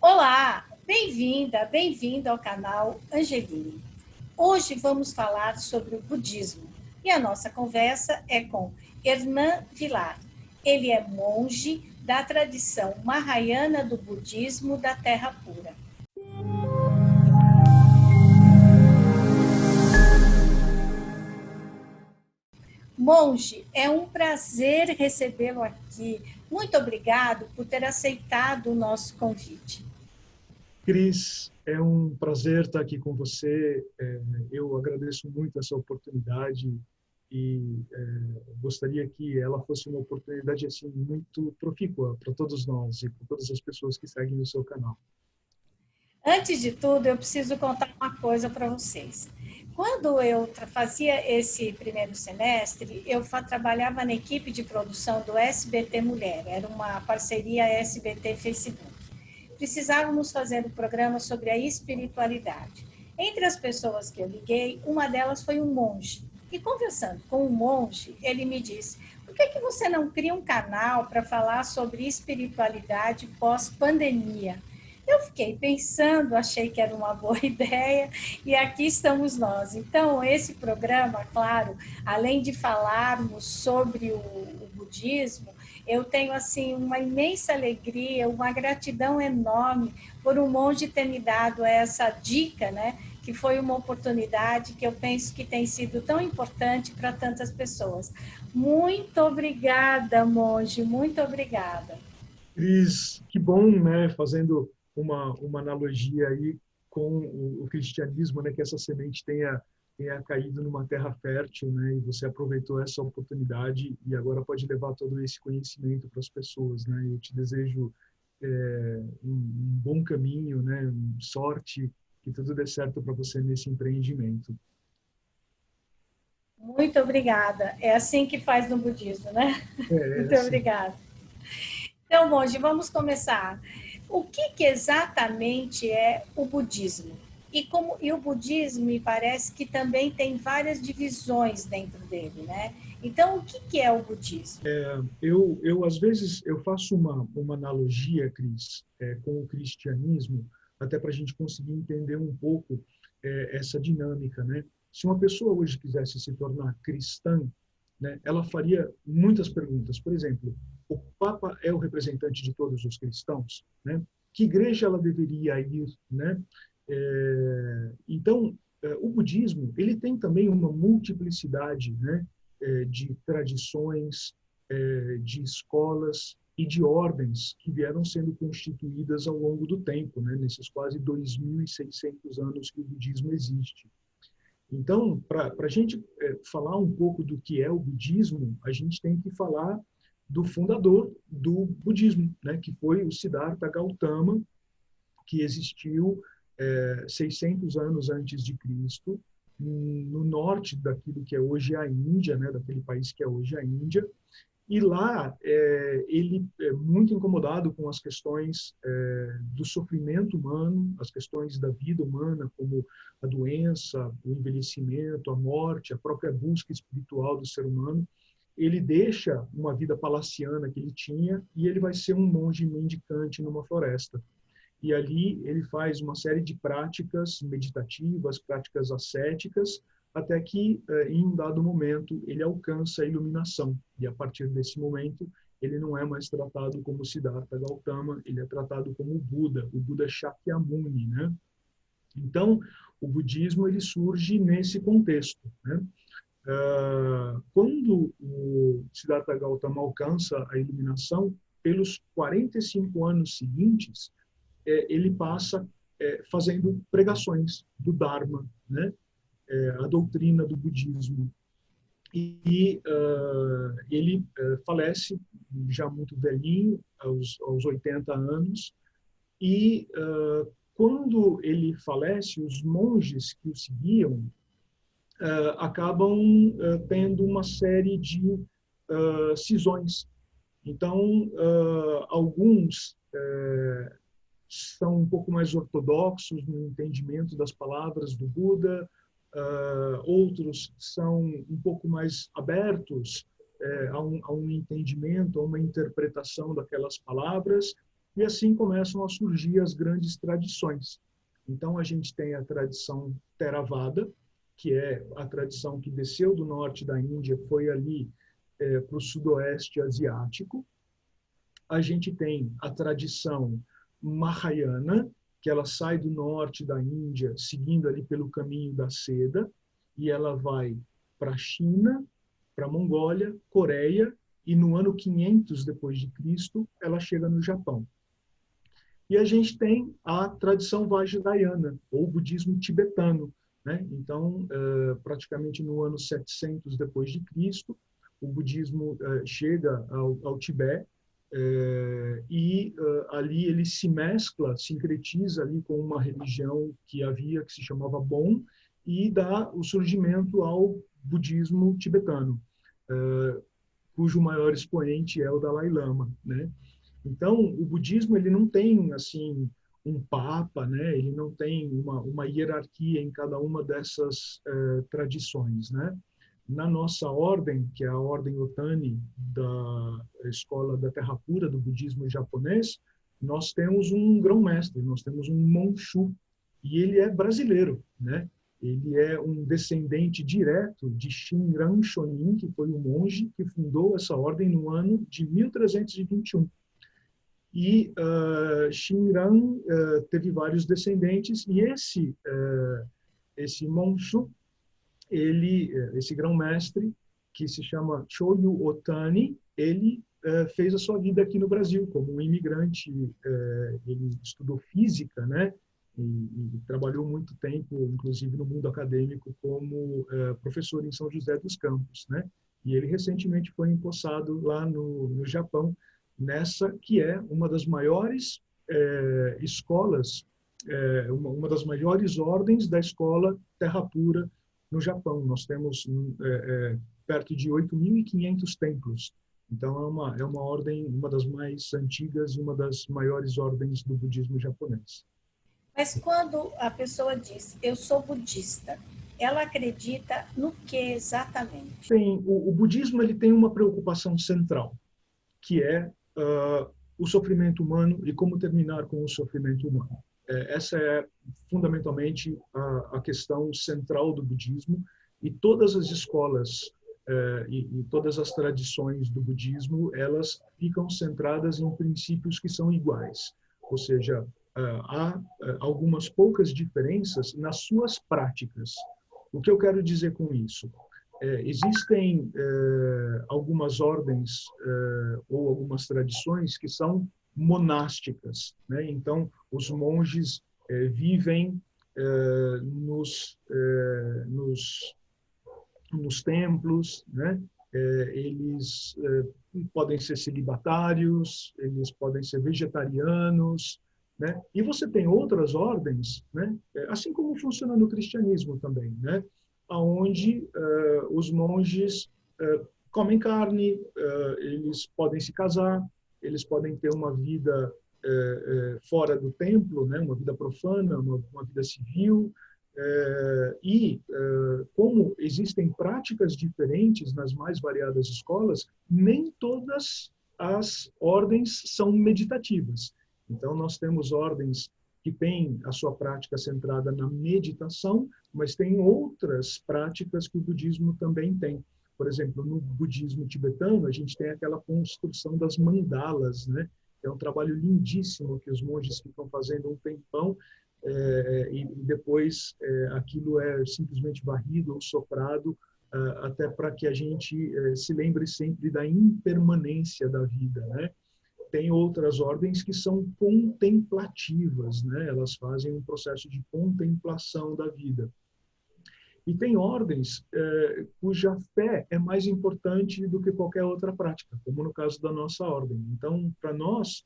Olá, bem-vinda, bem-vindo ao canal Angeline. Hoje vamos falar sobre o budismo e a nossa conversa é com Hernan Vilar. Ele é monge da tradição Mahayana do budismo da Terra Pura. Monge, é um prazer recebê-lo aqui. Muito obrigado por ter aceitado o nosso convite. Cris, é um prazer estar aqui com você. Eu agradeço muito essa oportunidade e gostaria que ela fosse uma oportunidade assim muito profícua para todos nós e para todas as pessoas que seguem o seu canal. Antes de tudo, eu preciso contar uma coisa para vocês. Quando eu fazia esse primeiro semestre, eu trabalhava na equipe de produção do SBT Mulher, era uma parceria SBT-Facebook. Precisávamos fazer um programa sobre a espiritualidade. Entre as pessoas que eu liguei, uma delas foi um monge. E conversando com o monge, ele me disse: por que você não cria um canal para falar sobre espiritualidade pós-pandemia? Eu fiquei pensando, achei que era uma boa ideia e aqui estamos nós. Então, esse programa, claro, além de falarmos sobre o budismo, eu tenho assim uma imensa alegria, uma gratidão enorme por um monge ter me dado essa dica, né? Que foi uma oportunidade que eu penso que tem sido tão importante para tantas pessoas. Muito obrigada, monge, muito obrigada. Cris, que bom, né? Fazendo uma analogia aí com o cristianismo, né? Que essa semente tenha caído numa terra fértil, né? E você aproveitou essa oportunidade e agora pode levar todo esse conhecimento para as pessoas, né? Eu te desejo um bom caminho, né? Sorte, que tudo dê certo para você nesse empreendimento. Muito obrigada. É assim que faz no budismo, né? É Muito assim. obrigada. Então, monge, vamos começar. O que exatamente é o budismo? E o budismo me parece que também tem várias divisões dentro dele, né? Então, o que é o budismo? Eu às vezes, eu faço uma analogia, Cris, com o cristianismo, até para a gente conseguir entender um pouco essa dinâmica, né? Se uma pessoa hoje quisesse se tornar cristã, né, ela faria muitas perguntas. Por exemplo, o Papa é o representante de todos os cristãos, né? Que igreja ela deveria ir, né? Então, o budismo ele tem também uma multiplicidade, né? De tradições, de escolas e de ordens que vieram sendo constituídas ao longo do tempo, né? Nesses quase 2.600 anos que o budismo existe. Então, para a gente falar um pouco do que é o budismo, a gente tem que falar do fundador do budismo, né? Que foi o Siddhartha Gautama, que existiu 600 anos antes de Cristo, no norte daquilo que é hoje a Índia, né? Daquele país que é hoje a Índia. E lá, ele é muito incomodado com as questões do sofrimento humano, as questões da vida humana, como a doença, o envelhecimento, a morte, a própria busca espiritual do ser humano. Ele deixa uma vida palaciana que ele tinha e ele vai ser um monge mendicante numa floresta. E ali ele faz uma série de práticas meditativas, práticas ascéticas, até que, em um dado momento, ele alcança a iluminação. E, a partir desse momento, ele não é mais tratado como Siddhartha Gautama, ele é tratado como o Buda Shakyamuni, né? Então, o budismo ele surge nesse contexto, né? Quando o Siddhartha Gautama alcança a iluminação, pelos 45 anos seguintes, ele passa fazendo pregações do Dharma, né? A doutrina do budismo. E ele falece já muito velhinho, aos 80 anos, e quando ele falece, os monges que o seguiam acabam tendo uma série de cisões. Então, alguns são um pouco mais ortodoxos no entendimento das palavras do Buda, outros são um pouco mais abertos a um entendimento, a uma interpretação daquelas palavras, E assim começam a surgir as grandes tradições. Então, a gente tem a tradição Theravada, que é a tradição que desceu do norte da Índia, foi ali para o sudoeste asiático. A gente tem a tradição Mahayana, que ela sai do norte da Índia, seguindo ali pelo caminho da seda, e ela vai para a China, para a Mongólia, Coreia, e no ano 500 depois de Cristo, ela chega no Japão. E a gente tem a tradição Vajrayana, ou budismo tibetano, né? Então, praticamente no ano 700 depois de Cristo, o budismo chega ao Tibete, e ali ele se mescla, sincretiza ali com uma religião que havia, que se chamava Bon, e dá o surgimento ao budismo tibetano, cujo maior expoente é o Dalai Lama, né? Então, o budismo ele não tem assim um papa, né? Ele não tem uma hierarquia em cada uma dessas tradições, né? Na nossa ordem, que é a ordem Otani da escola da Terra Pura do budismo japonês, nós temos um grão-mestre, nós temos um Monshu, e ele é brasileiro, né? Ele é um descendente direto de Shinran Shonin, que foi o monge que fundou essa ordem no ano de 1321. E Shinran teve vários descendentes, e esse Monshu, esse grão-mestre, que se chama Choyu Otani, ele fez a sua vida aqui no Brasil como um imigrante. Ele estudou física, né? E trabalhou muito tempo, inclusive no mundo acadêmico, como professor em São José dos Campos, né? E ele recentemente foi empossado lá no Japão, nessa que é uma das maiores escolas, uma das maiores ordens da escola Terra Pura no Japão. Nós temos perto de 8.500 templos. Então, é uma ordem, uma das mais antigas e uma das maiores ordens do budismo japonês. Mas quando a pessoa diz, eu sou budista, ela acredita no que exatamente? O budismo ele tem uma preocupação central, que é o sofrimento humano e como terminar com o sofrimento humano. Essa é fundamentalmente a questão central do budismo, e todas as escolas e todas as tradições do budismo, elas ficam centradas em princípios que são iguais, ou seja, há algumas poucas diferenças nas suas práticas. O que eu quero dizer com isso? Existem algumas ordens ou algumas tradições que são monásticas, né? Então, os monges vivem nos templos, né? Eles podem ser celibatários, eles podem ser vegetarianos, né? E você tem outras ordens, né? Assim como funciona no cristianismo também, né? Onde os monges comem carne, eles podem se casar, eles podem ter uma vida fora do templo, né? Uma vida profana, uma vida civil. Como existem práticas diferentes nas mais variadas escolas, nem todas as ordens são meditativas. Então, nós temos ordens que têm a sua prática centrada na meditação, mas tem outras práticas que o budismo também tem. Por exemplo, no budismo tibetano, a gente tem aquela construção das mandalas, né? É um trabalho lindíssimo que os monges ficam fazendo um tempão, e depois aquilo é simplesmente varrido ou soprado, até para que a gente se lembre sempre da impermanência da vida, né? Tem outras ordens que são contemplativas, né? Elas fazem um processo de contemplação da vida. E tem ordens cuja fé é mais importante do que qualquer outra prática, como no caso da nossa ordem. Então, para nós,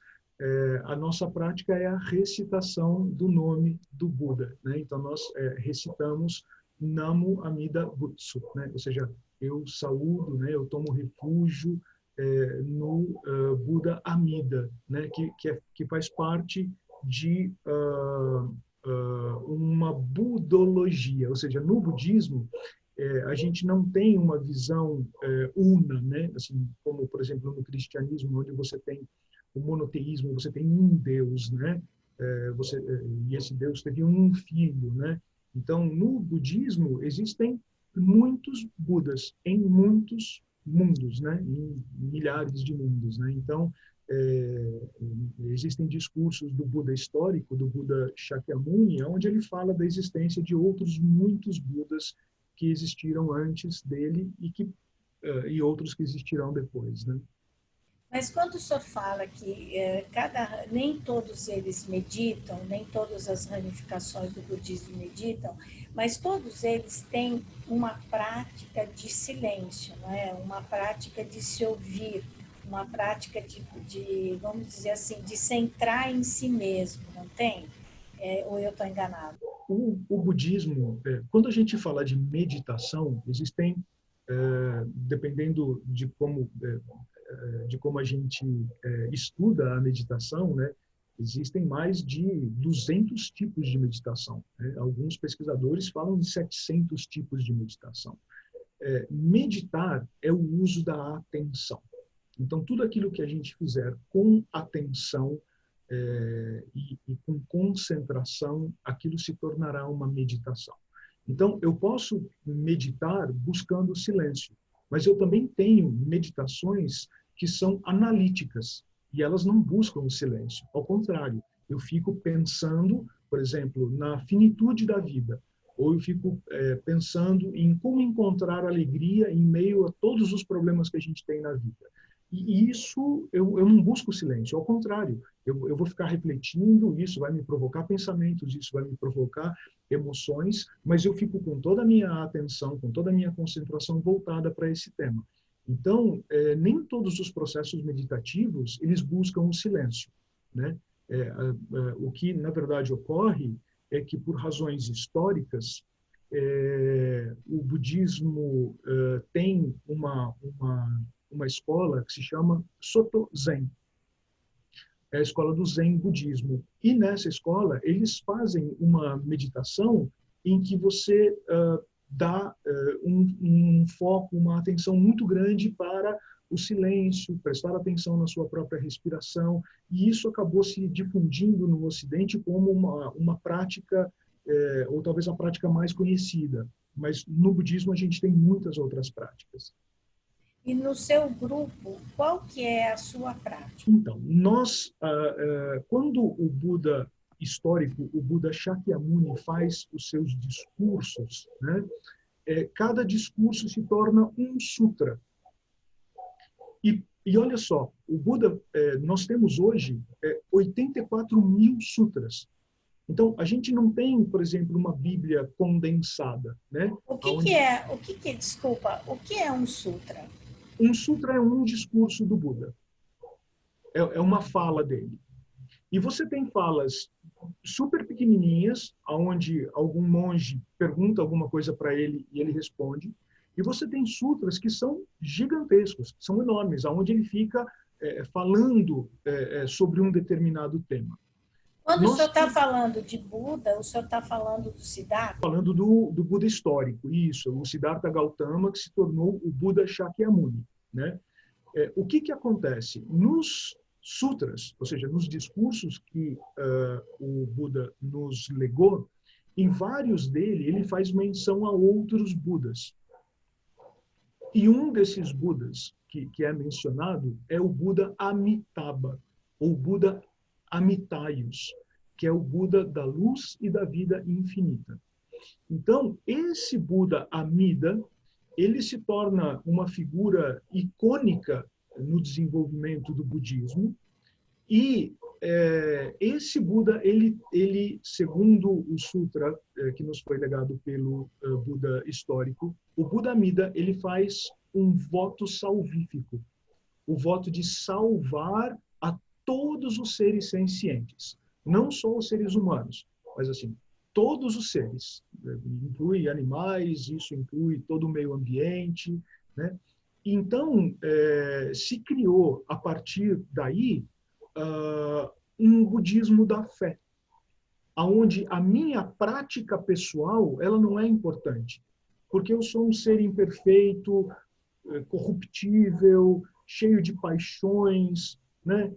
a nossa prática é a recitação do nome do Buda, né? Então, nós recitamos Namo Amida Butsu, né? Ou seja, eu saúdo, né? Eu tomo refúgio no Buda Amida, né? Que faz parte de uma budologia, ou seja, no budismo a gente não tem uma visão una, né? Assim como, por exemplo, no cristianismo, onde você tem o monoteísmo, você tem um Deus, né? E esse Deus teve um filho, né? Então, no budismo, existem muitos Budas em muitos mundos, né? Em milhares de mundos, né? Então, existem discursos do Buda histórico, do Buda Shakyamuni, onde ele fala da existência de outros muitos Budas que existiram antes dele e outros que existirão depois, né? Mas quando o senhor fala que nem todos eles meditam, nem todas as ramificações do budismo meditam, mas todos eles têm uma prática de silêncio, não é? Uma prática de se ouvir, uma prática vamos dizer assim, de centrar em si mesmo, não tem? Ou eu estou enganado? O budismo, quando a gente fala de meditação, existem, dependendo de como a gente estuda a meditação, né, existem mais de 200 tipos de meditação, né? Alguns pesquisadores falam de 700 tipos de meditação. Meditar é o uso da atenção. Então, tudo aquilo que a gente fizer com atenção e com concentração, aquilo se tornará uma meditação. Então, eu posso meditar buscando silêncio, mas eu também tenho meditações que são analíticas, e elas não buscam o silêncio. Ao contrário, eu fico pensando, por exemplo, na finitude da vida, ou eu fico pensando em como encontrar alegria em meio a todos os problemas que a gente tem na vida. E isso, eu não busco silêncio, ao contrário, eu vou ficar refletindo, isso vai me provocar pensamentos, isso vai me provocar emoções, mas eu fico com toda a minha atenção, com toda a minha concentração voltada para esse tema. Então, nem todos os processos meditativos, eles buscam o silêncio, né? O que, na verdade, ocorre é que, por razões históricas, o budismo tem uma escola que se chama Soto Zen, é a escola do Zen budismo. E nessa escola, eles fazem uma meditação em que você dá um foco, uma atenção muito grande para o silêncio, prestar atenção na sua própria respiração, e isso acabou se difundindo no Ocidente como uma prática, ou talvez a prática mais conhecida. Mas no budismo a gente tem muitas outras práticas. E no seu grupo, qual que é a sua prática? Então, quando o Buda histórico, o Buda Shakyamuni, faz os seus discursos, né, cada discurso se torna um sutra. E olha só, o Buda, nós temos hoje 84 mil sutras. Então, a gente não tem, por exemplo, uma Bíblia condensada, né? Desculpa, o que é um sutra? Um sutra é um discurso do Buda. É uma fala dele. E você tem falas super pequenininhas, onde algum monge pergunta alguma coisa para ele e ele responde. E você tem sutras que são gigantescos, são enormes, onde ele fica falando sobre um determinado tema. Quando o senhor está falando de Buda, o senhor está falando do Siddhartha? Falando do Buda histórico, isso, o Siddhartha Gautama, que se tornou o Buda Shakyamuni, né? O que acontece? Nos sutras, ou seja, nos discursos que o Buda nos legou, em vários dele ele faz menção a outros Budas. E um desses Budas que é mencionado é o Buda Amitabha, ou Buda Amitaios, que é o Buda da luz e da vida infinita. Então, esse Buda Amida, ele se torna uma figura icônica no desenvolvimento do budismo, e esse Buda, ele, segundo o sutra que nos foi legado pelo Buda histórico, o Buda Amida, ele faz um voto salvífico, o voto de salvar a todos os seres sencientes, não só os seres humanos, mas assim, todos os seres, inclui animais, isso inclui todo o meio ambiente, né? Então, se criou, a partir daí, um budismo da fé, onde a minha prática pessoal ela não é importante, porque eu sou um ser imperfeito, corruptível, cheio de paixões, né?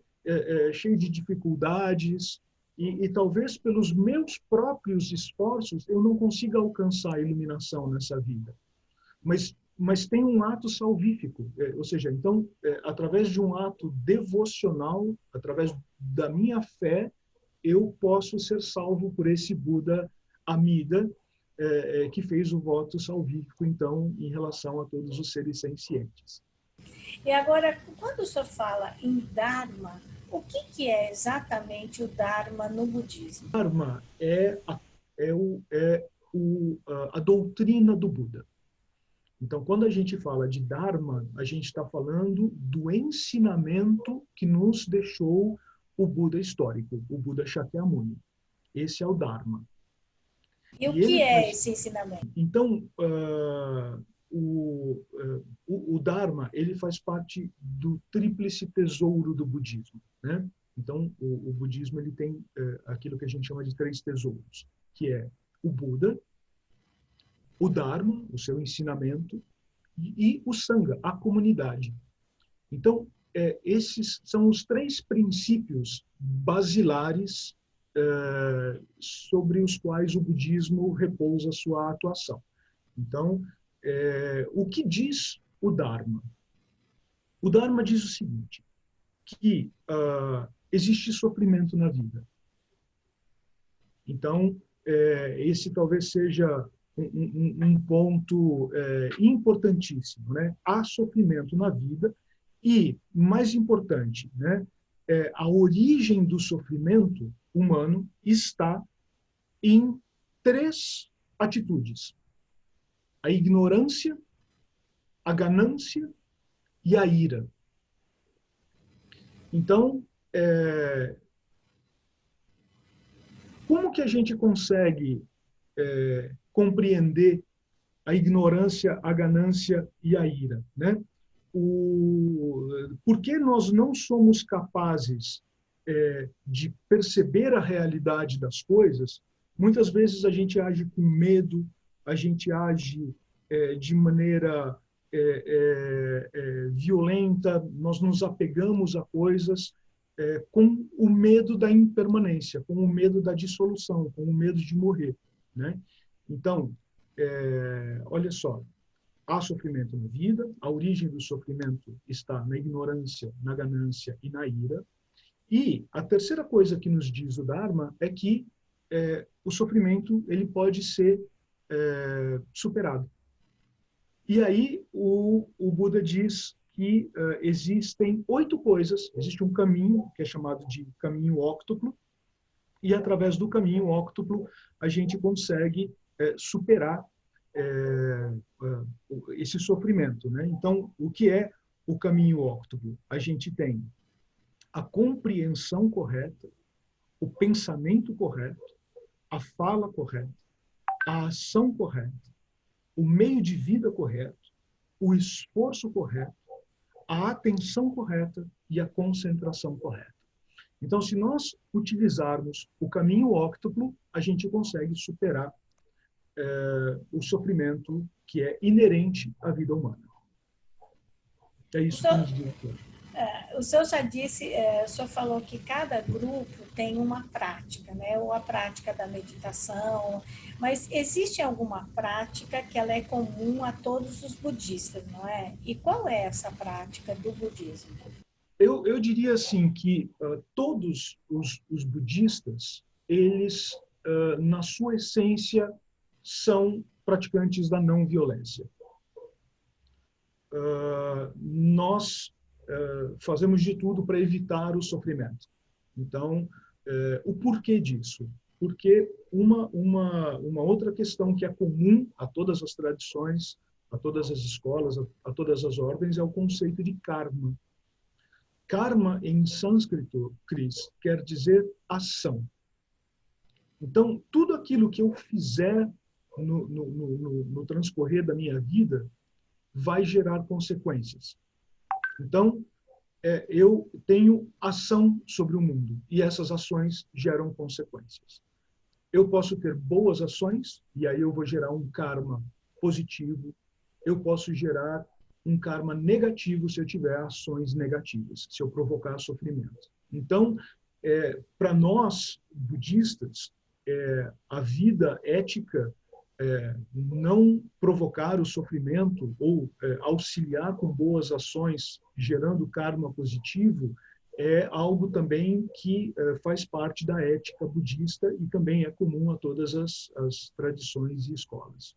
cheio de dificuldades, e talvez pelos meus próprios esforços eu não consiga alcançar a iluminação nessa vida. Mas tem um ato salvífico, ou seja, então, através de um ato devocional, através da minha fé, eu posso ser salvo por esse Buda Amida, que fez o voto salvífico, então, em relação a todos os seres sencientes. E agora, quando o senhor fala em Dharma, o que é exatamente o Dharma no budismo? Dharma a doutrina do Buda. Então, quando a gente fala de Dharma, a gente está falando do ensinamento que nos deixou o Buda histórico, o Buda Shakyamuni. Esse é o Dharma. E o que é esse ensinamento? Então, o Dharma, ele faz parte do tríplice tesouro do budismo, né? Então, o budismo ele tem aquilo que a gente chama de 3 tesouros, que é o Buda, o Dharma, o seu ensinamento, e o Sangha, a comunidade. Então, esses são os 3 princípios basilares sobre os quais o budismo repousa sua atuação. Então, o que diz o Dharma? O Dharma diz o seguinte, que existe sofrimento na vida. Então, esse talvez seja um ponto importantíssimo, né? Há sofrimento na vida e, mais importante, né? A origem do sofrimento humano está em 3 atitudes: a ignorância, a ganância e a ira. Então, como que a gente consegue compreender a ignorância, a ganância e a ira, né? Por que nós não somos capazes de perceber a realidade das coisas? Muitas vezes a gente age com medo, a gente age de maneira violenta, nós nos apegamos a coisas com o medo da impermanência, com o medo da dissolução, com o medo de morrer, né? Então, olha só, há sofrimento na vida, a origem do sofrimento está na ignorância, na ganância e na ira. E a terceira coisa que nos diz o Dharma é que o sofrimento ele pode ser superado. E aí o Buda diz que existem 8 coisas, existe um caminho que é chamado de caminho óctuplo, e através do caminho óctuplo a gente consegue superar esse sofrimento, né? Então, o que é o caminho óctuplo? A gente tem a compreensão correta, o pensamento correto, a fala correta, a ação correta, o meio de vida correto, o esforço correto, a atenção correta e a concentração correta. Então, se nós utilizarmos o caminho óctuplo, a gente consegue superar o sofrimento que é inerente à vida humana. É isso que nos diz aqui. O senhor já disse, o senhor falou que cada grupo tem uma prática, né? Ou a prática da meditação, mas existe alguma prática que ela é comum a todos os budistas, não é? E qual é essa prática do budismo? Eu diria assim que todos os budistas, eles, na sua essência, são praticantes da não violência. Nós fazemos de tudo para evitar o sofrimento. Então, o porquê disso? Porque uma outra questão que é comum a todas as tradições, a todas as escolas, a todas as ordens, é o conceito de karma. Karma, em sânscrito, Cris, quer dizer ação. Então, tudo aquilo que eu fizer no transcorrer da minha vida vai gerar consequências. Então, eu tenho ação sobre o mundo e essas ações geram consequências. Eu posso ter boas ações e aí eu vou gerar um karma positivo. Eu posso gerar um karma negativo se eu tiver ações negativas, se eu provocar sofrimento. Então, para nós, budistas, a vida ética, não provocar o sofrimento ou auxiliar com boas ações, gerando karma positivo, é algo também que faz parte da ética budista e também é comum a todas as tradições e escolas.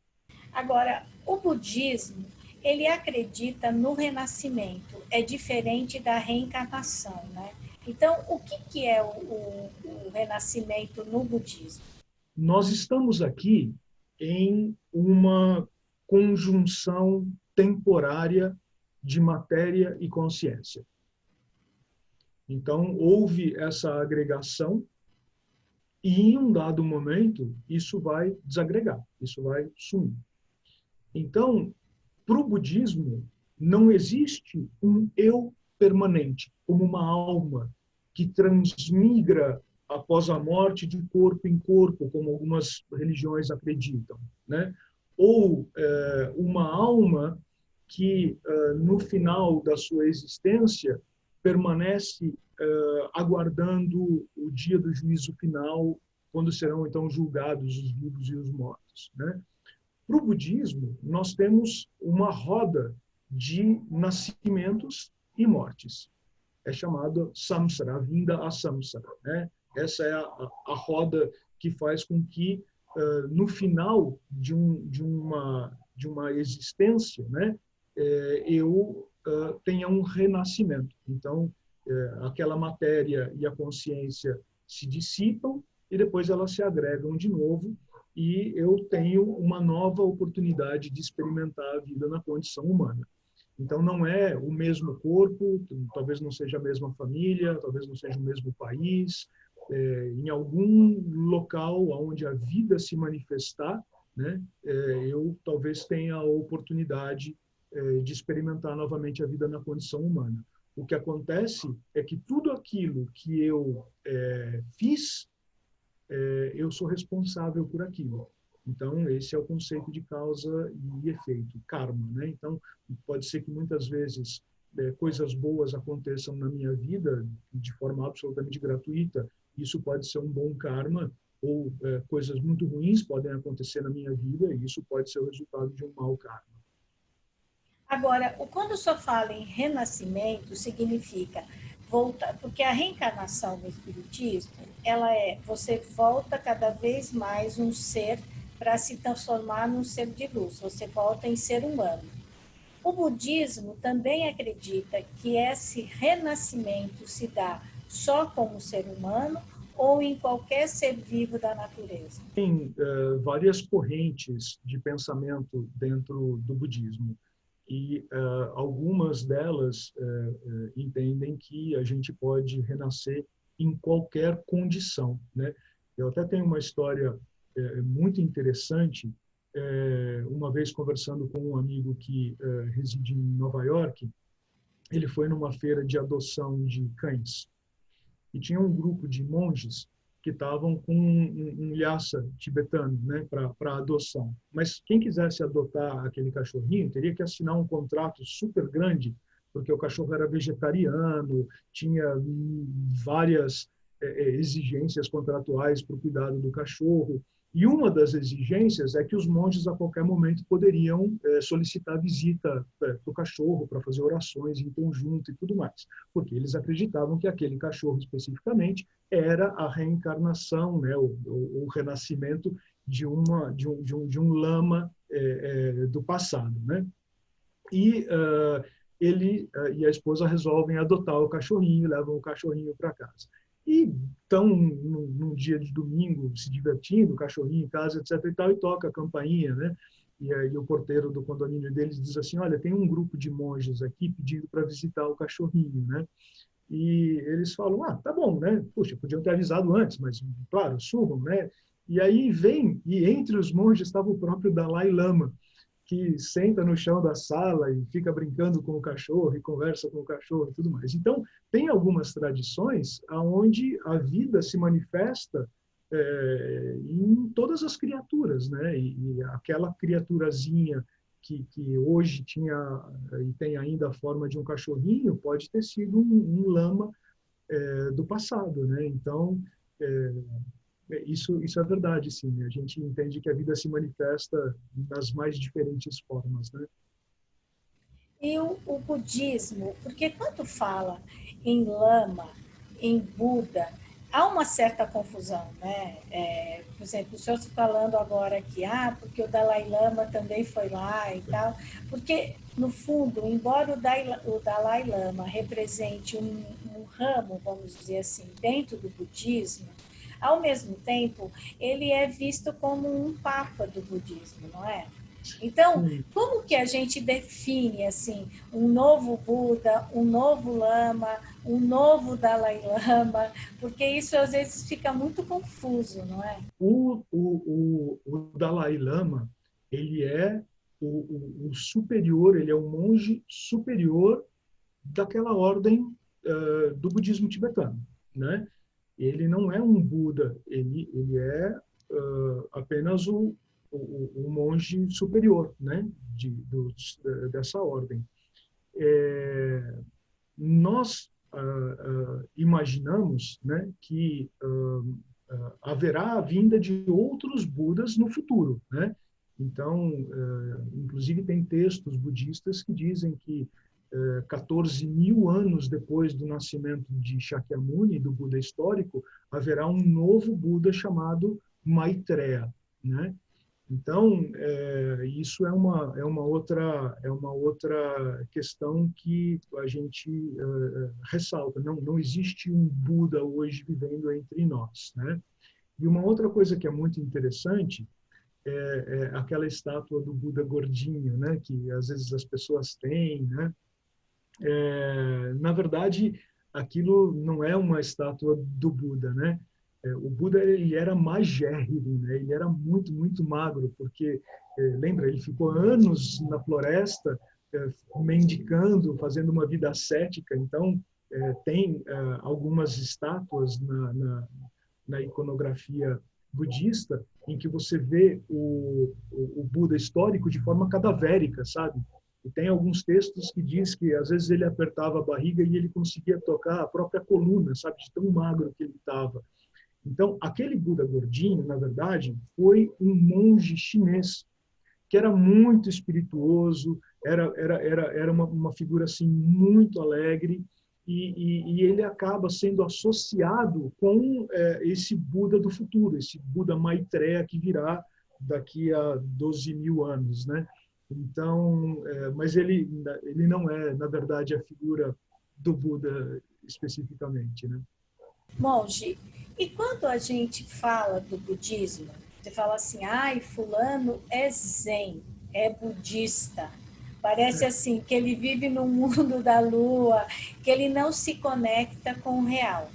Agora, o budismo, ele acredita no renascimento, é diferente da reencarnação, né? Então, o que é o renascimento no budismo? Nós estamos aqui em uma conjunção temporária de matéria e consciência. Então, houve essa agregação e, em um dado momento, isso vai desagregar, isso vai sumir. Então, para o budismo, não existe um eu permanente, como uma alma que transmigra após a morte de corpo em corpo, como algumas religiões acreditam, né? Ou uma alma que, no final da sua existência, permanece aguardando o dia do juízo final, quando serão, então, julgados os vivos e os mortos, né? Para o budismo, nós temos uma roda de nascimentos e mortes. É chamado samsara, a vinda a samsara, né? Essa é a roda que faz com que, no final de uma existência, né, eu tenha um renascimento. Então, aquela matéria e a consciência se dissipam e depois elas se agregam de novo e eu tenho uma nova oportunidade de experimentar a vida na condição humana. Então, não é o mesmo corpo, talvez não seja a mesma família, talvez não seja o mesmo país, em algum local onde a vida se manifestar, né, eu talvez tenha a oportunidade de experimentar novamente a vida na condição humana. O que acontece é que tudo aquilo que eu fiz, eu sou responsável por aquilo. Então, esse é o conceito de causa e efeito, karma, né? Então, pode ser que muitas vezes coisas boas aconteçam na minha vida de forma absolutamente gratuita. Isso pode ser um bom karma, ou coisas muito ruins podem acontecer na minha vida e isso pode ser o resultado de um mau karma. Agora, quando o senhor fala em renascimento, significa voltar, porque a reencarnação no espiritismo, ela é, você volta cada vez mais um ser para se transformar num ser de luz, você volta em ser humano. O budismo também acredita que esse renascimento se dá só como ser humano ou em qualquer ser vivo da natureza. Tem várias correntes de pensamento dentro do budismo e algumas delas entendem que a gente pode renascer em qualquer condição, né? Eu até tenho uma história muito interessante. Uma vez conversando com um amigo que reside em Nova York, ele foi numa feira de adoção de cães e tinha um grupo de monges que estavam com um lhasa tibetano, né, para adoção. Mas quem quisesse adotar aquele cachorrinho teria que assinar um contrato super grande, porque o cachorro era vegetariano, tinha várias exigências contratuais para o cuidado do cachorro. E uma das exigências é que os monges, a qualquer momento, poderiam solicitar visita para o cachorro, para fazer orações em conjunto e tudo mais, porque eles acreditavam que aquele cachorro, especificamente, era a reencarnação, né, o renascimento de um lama do passado, né? E ele e a esposa resolvem adotar o cachorrinho, levam o cachorrinho para casa. E estão num dia de domingo se divertindo, o cachorrinho em casa, etc. e tal, e toca a campainha, né? E aí o porteiro do condomínio deles diz assim: olha, tem um grupo de monges aqui pedindo para visitar o cachorrinho, né? E eles falam: ah, tá bom, né? Puxa, podiam ter avisado antes, mas claro, subam, né? E aí vem, e entre os monges estava o próprio Dalai Lama, que senta no chão da sala e fica brincando com o cachorro e conversa com o cachorro e tudo mais. Então, tem algumas tradições onde a vida se manifesta em todas as criaturas, né? E aquela criaturazinha que hoje tinha e tem ainda a forma de um cachorrinho pode ter sido um lama do passado, né? Então, isso é verdade, sim. A gente entende que a vida se manifesta nas mais diferentes formas, né? E o budismo, porque quando fala em lama, em Buda, há uma certa confusão, né? Por exemplo, o senhor está falando agora aqui, porque o Dalai Lama também foi lá e tal, porque, no fundo, embora o Dalai Lama represente um ramo, vamos dizer assim, dentro do budismo, ao mesmo tempo, ele é visto como um papa do budismo, não é? Então, Sim. como que a gente define assim um novo Buda, um novo Lama, um novo Dalai Lama? Porque isso às vezes fica muito confuso, não é? O Dalai Lama, ele é o superior, ele é o monge superior daquela ordem do budismo tibetano, né? Ele não é um Buda, ele é apenas o monge superior, né? Dessa ordem. Nós imaginamos, né, que haverá a vinda de outros Budas no futuro, né? Então, inclusive tem textos budistas que dizem que 14 mil anos depois do nascimento de Shakyamuni, do Buda histórico, haverá um novo Buda chamado Maitreya, né? Então, isso é uma outra questão que a gente ressalta. Não existe um Buda hoje vivendo entre nós, né? E uma outra coisa que é muito interessante é aquela estátua do Buda gordinho, né? Que às vezes as pessoas têm, né? Na verdade, aquilo não é uma estátua do Buda, né? O Buda ele era magérrimo, né? Ele era muito magro, porque lembra, ele ficou anos na floresta mendicando, fazendo uma vida ascética. Então tem algumas estátuas na iconografia budista em que você vê o Buda histórico de forma cadavérica, sabe? E tem alguns textos que diz que às vezes ele apertava a barriga e ele conseguia tocar a própria coluna, sabe, de tão magro que ele estava. Então, aquele Buda gordinho, na verdade, foi um monge chinês que era muito espirituoso, era uma figura assim muito alegre e ele acaba sendo associado com esse Buda do futuro, esse Buda Maitreya que virá daqui a 12 mil anos, né? Então, mas ele não é, na verdade, a figura do Buda especificamente, né? Monge, e quando a gente fala do budismo, você fala assim, ai, fulano é zen, é budista. Parece assim, que ele vive no mundo da lua, que ele não se conecta com o real,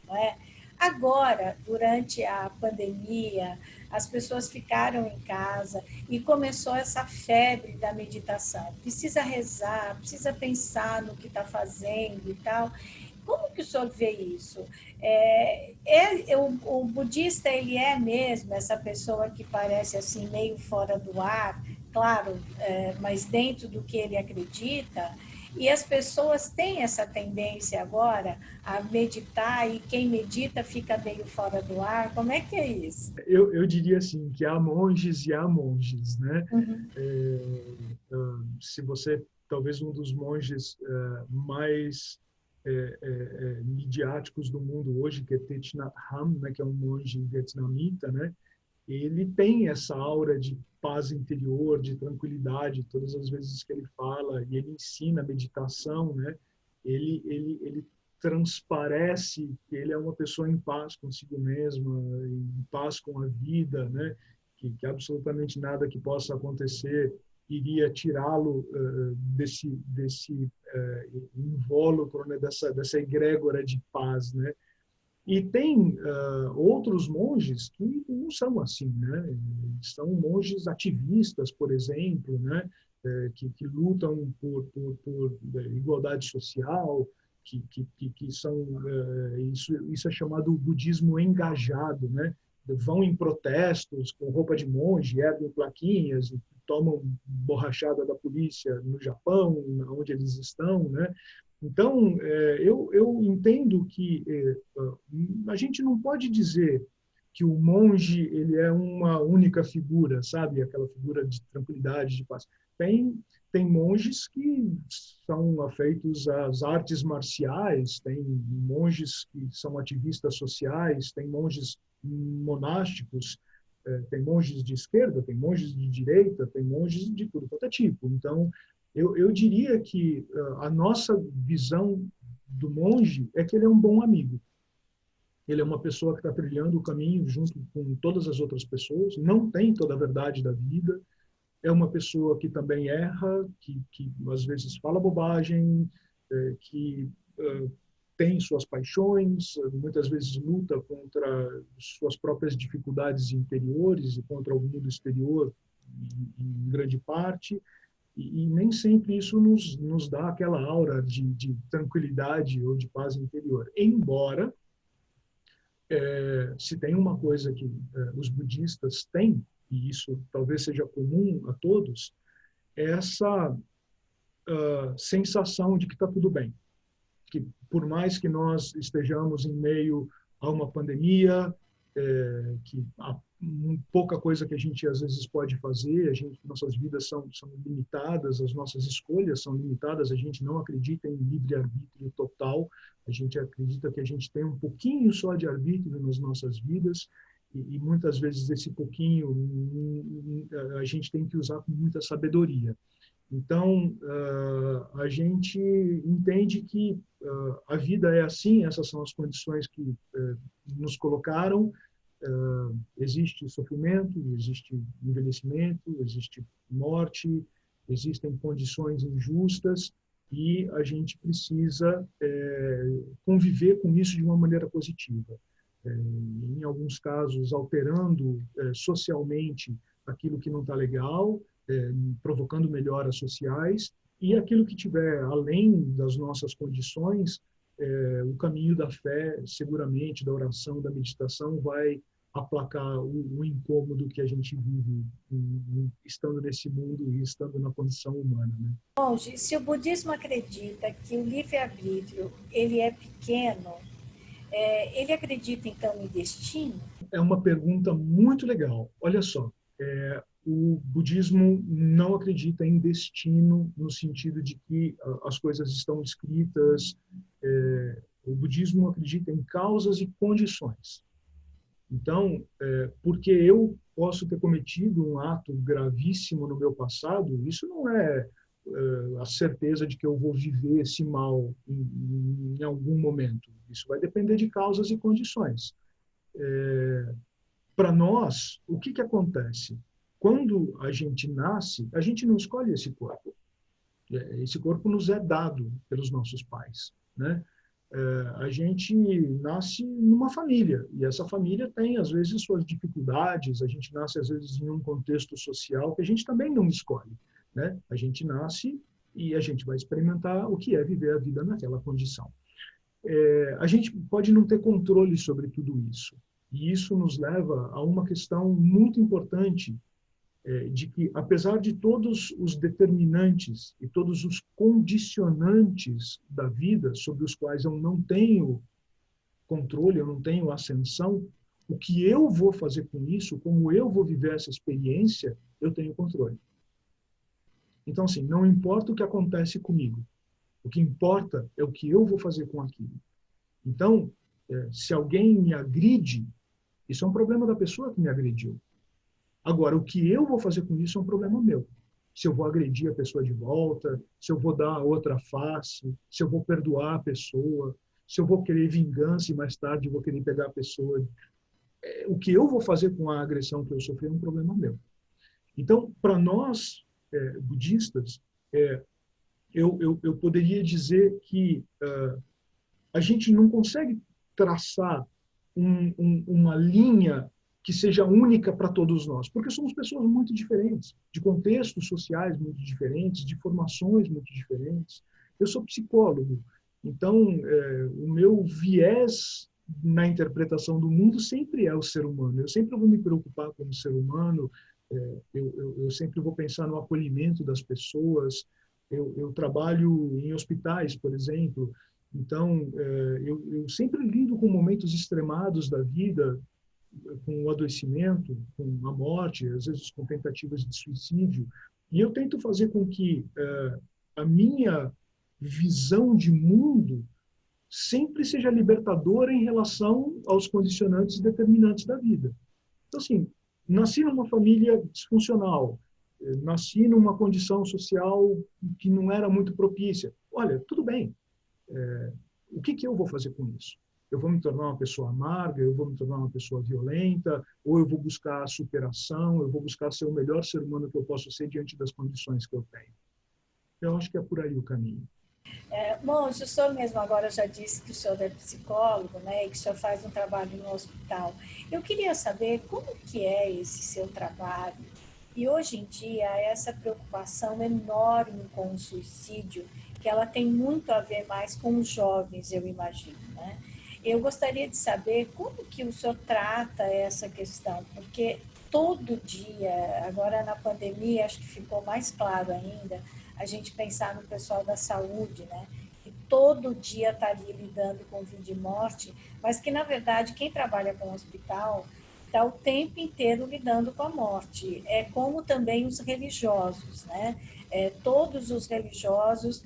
não é? Agora, durante a pandemia, as pessoas ficaram em casa e começou essa febre da meditação. Precisa rezar, precisa pensar no que está fazendo e tal. Como que o senhor vê isso? O budista, ele é mesmo essa pessoa que parece assim meio fora do ar, claro, mas dentro do que ele acredita, e as pessoas têm essa tendência agora a meditar, e quem medita fica meio fora do ar. Como é que é isso? Eu diria assim, que há monges e há monges, né? Uhum. Se você, talvez um dos monges mais midiáticos do mundo hoje, que é Thich Nhat Hanh, né, que é um monge vietnamita, né? Ele tem essa aura de paz interior, de tranquilidade, todas as vezes que ele fala, e ele ensina meditação, né? Ele transparece que ele é uma pessoa em paz consigo mesma, em paz com a vida, né? Que absolutamente nada que possa acontecer iria tirá-lo desse invólucro, né? dessa egrégora de paz, né? E tem outros monges que não são assim, né? São monges ativistas, por exemplo, né? Que lutam por igualdade social, que são isso é chamado budismo engajado, né? Vão em protestos com roupa de monge, erguem plaquinhas, tomam borrachada da polícia no Japão, onde eles estão, né? Então, eu entendo que a gente não pode dizer que o monge ele é uma única figura, sabe? Aquela figura de tranquilidade, de paz. Tem monges que são afeitos às artes marciais, tem monges que são ativistas sociais, tem monges monásticos, tem monges de esquerda, tem monges de direita, tem monges de tudo quanto é tipo. Então, eu diria que a nossa visão do monge é que ele é um bom amigo. Ele é uma pessoa que está trilhando o caminho junto com todas as outras pessoas, não tem toda a verdade da vida, é uma pessoa que também erra, que às vezes fala bobagem, que tem suas paixões, muitas vezes luta contra suas próprias dificuldades interiores e contra o mundo exterior, em grande parte, e nem sempre isso nos dá aquela aura de tranquilidade ou de paz interior. Embora, se tem uma coisa que os budistas têm, e isso talvez seja comum a todos, é essa sensação de que está tudo bem. Que por mais que nós estejamos em meio a uma pandemia, que há pouca coisa que a gente às vezes pode fazer, nossas vidas são limitadas, as nossas escolhas são limitadas, a gente não acredita em livre-arbítrio total, a gente acredita que a gente tem um pouquinho só de arbítrio nas nossas vidas, e muitas vezes esse pouquinho a gente tem que usar com muita sabedoria. Então, a gente entende que a vida é assim, essas são as condições que nos colocaram. Existe sofrimento, existe envelhecimento, existe morte, existem condições injustas e a gente precisa conviver com isso de uma maneira positiva. Em alguns casos, alterando socialmente aquilo que não está legal, provocando melhoras sociais, e aquilo que tiver além das nossas condições, o caminho da fé, seguramente, da oração, da meditação, vai aplacar o incômodo que a gente vive estando nesse mundo e estando na condição humana, né? Bom, se o budismo acredita que o livre-arbítrio ele é pequeno, ele acredita então em destino? É uma pergunta muito legal. Olha só, o budismo não acredita em destino no sentido de que as coisas estão escritas. O budismo acredita em causas e condições. Então, porque eu posso ter cometido um ato gravíssimo no meu passado, isso não é a certeza de que eu vou viver esse mal em algum momento. Isso vai depender de causas e condições. Para nós, o que acontece? Quando a gente nasce, a gente não escolhe esse corpo. Esse corpo nos é dado pelos nossos pais, né? A gente nasce numa família, e essa família tem, às vezes, suas dificuldades, a gente nasce, às vezes, em um contexto social que a gente também não escolhe, né? A gente nasce e a gente vai experimentar o que é viver a vida naquela condição. A gente pode não ter controle sobre tudo isso, e isso nos leva a uma questão muito importante, de que, apesar de todos os determinantes e todos os condicionantes da vida sobre os quais eu não tenho controle, eu não tenho ascensão, o que eu vou fazer com isso, como eu vou viver essa experiência, eu tenho controle. Então, assim, não importa o que acontece comigo, o que importa é o que eu vou fazer com aquilo. Então, se alguém me agride, isso é um problema da pessoa que me agrediu. Agora, o que eu vou fazer com isso é um problema meu. Se eu vou agredir a pessoa de volta, se eu vou dar a outra face, se eu vou perdoar a pessoa, se eu vou querer vingança e mais tarde vou querer pegar a pessoa. O que eu vou fazer com a agressão que eu sofri é um problema meu. Então, para nós, budistas, eu poderia dizer que a gente não consegue traçar uma linha que seja única para todos nós, porque somos pessoas muito diferentes, de contextos sociais muito diferentes, de formações muito diferentes. Eu sou psicólogo, então o meu viés na interpretação do mundo sempre é o ser humano. Eu sempre vou me preocupar com o ser humano, eu sempre vou pensar no acolhimento das pessoas, Eu trabalho em hospitais, por exemplo, então eu sempre lido com momentos extremados da vida, com o adoecimento, com a morte, às vezes com tentativas de suicídio, e eu tento fazer com que a minha visão de mundo sempre seja libertadora em relação aos condicionantes determinantes da vida. Então, assim, nasci numa família disfuncional, nasci numa condição social que não era muito propícia. Olha, tudo bem. O que eu vou fazer com isso? Eu vou me tornar uma pessoa amarga, eu vou me tornar uma pessoa violenta, ou eu vou buscar a superação, eu vou buscar ser o melhor ser humano que eu posso ser diante das condições que eu tenho. Eu acho que é por aí o caminho. Monge, o senhor mesmo agora já disse que o senhor é psicólogo, né, e que o senhor faz um trabalho no hospital. Eu queria saber como que é esse seu trabalho e hoje em dia essa preocupação enorme com o suicídio, que ela tem muito a ver mais com os jovens, eu imagino, né? Eu gostaria de saber como que o senhor trata essa questão, porque todo dia, agora na pandemia, acho que ficou mais claro ainda, a gente pensar no pessoal da saúde, né? Que todo dia está ali lidando com vida e morte, mas que, na verdade, quem trabalha com o hospital está o tempo inteiro lidando com a morte. É como também os religiosos, né? Todos os religiosos,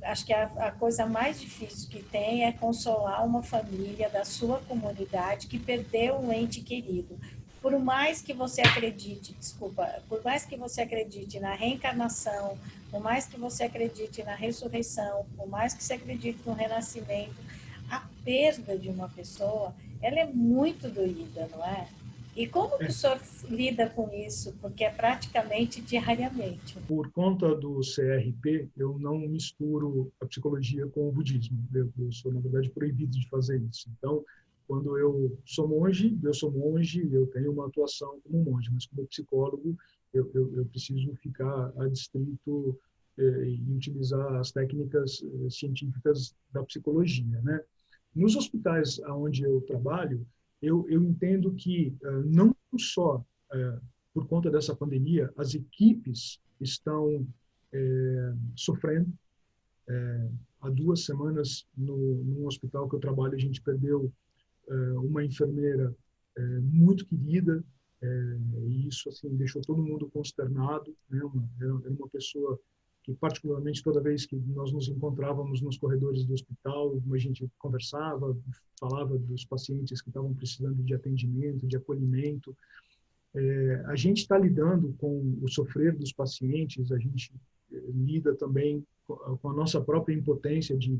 acho que a coisa mais difícil que tem é consolar uma família da sua comunidade que perdeu um ente querido. Por mais que você acredite, por mais que você acredite na reencarnação, por mais que você acredite na ressurreição, por mais que você acredite no renascimento, a perda de uma pessoa, ela é muito doída, não é? E como que o senhor lida com isso? Porque é praticamente diariamente. Por conta do CRP, eu não misturo a psicologia com o budismo. Eu sou, na verdade, proibido de fazer isso. Então, quando eu sou monge, eu tenho uma atuação como monge, mas como psicólogo, eu preciso ficar adstrito e utilizar as técnicas científicas da psicologia, né? Nos hospitais onde eu trabalho, eu entendo que não só por conta dessa pandemia, as equipes estão sofrendo. Há 2 semanas, no hospital que eu trabalho, a gente perdeu uma enfermeira muito querida, e isso assim deixou todo mundo consternado, né? Era uma pessoa que, particularmente, toda vez que nós nos encontrávamos nos corredores do hospital, a gente conversava, falava dos pacientes que estavam precisando de atendimento, de acolhimento. A gente está lidando com o sofrer dos pacientes, a gente lida também com a nossa própria impotência de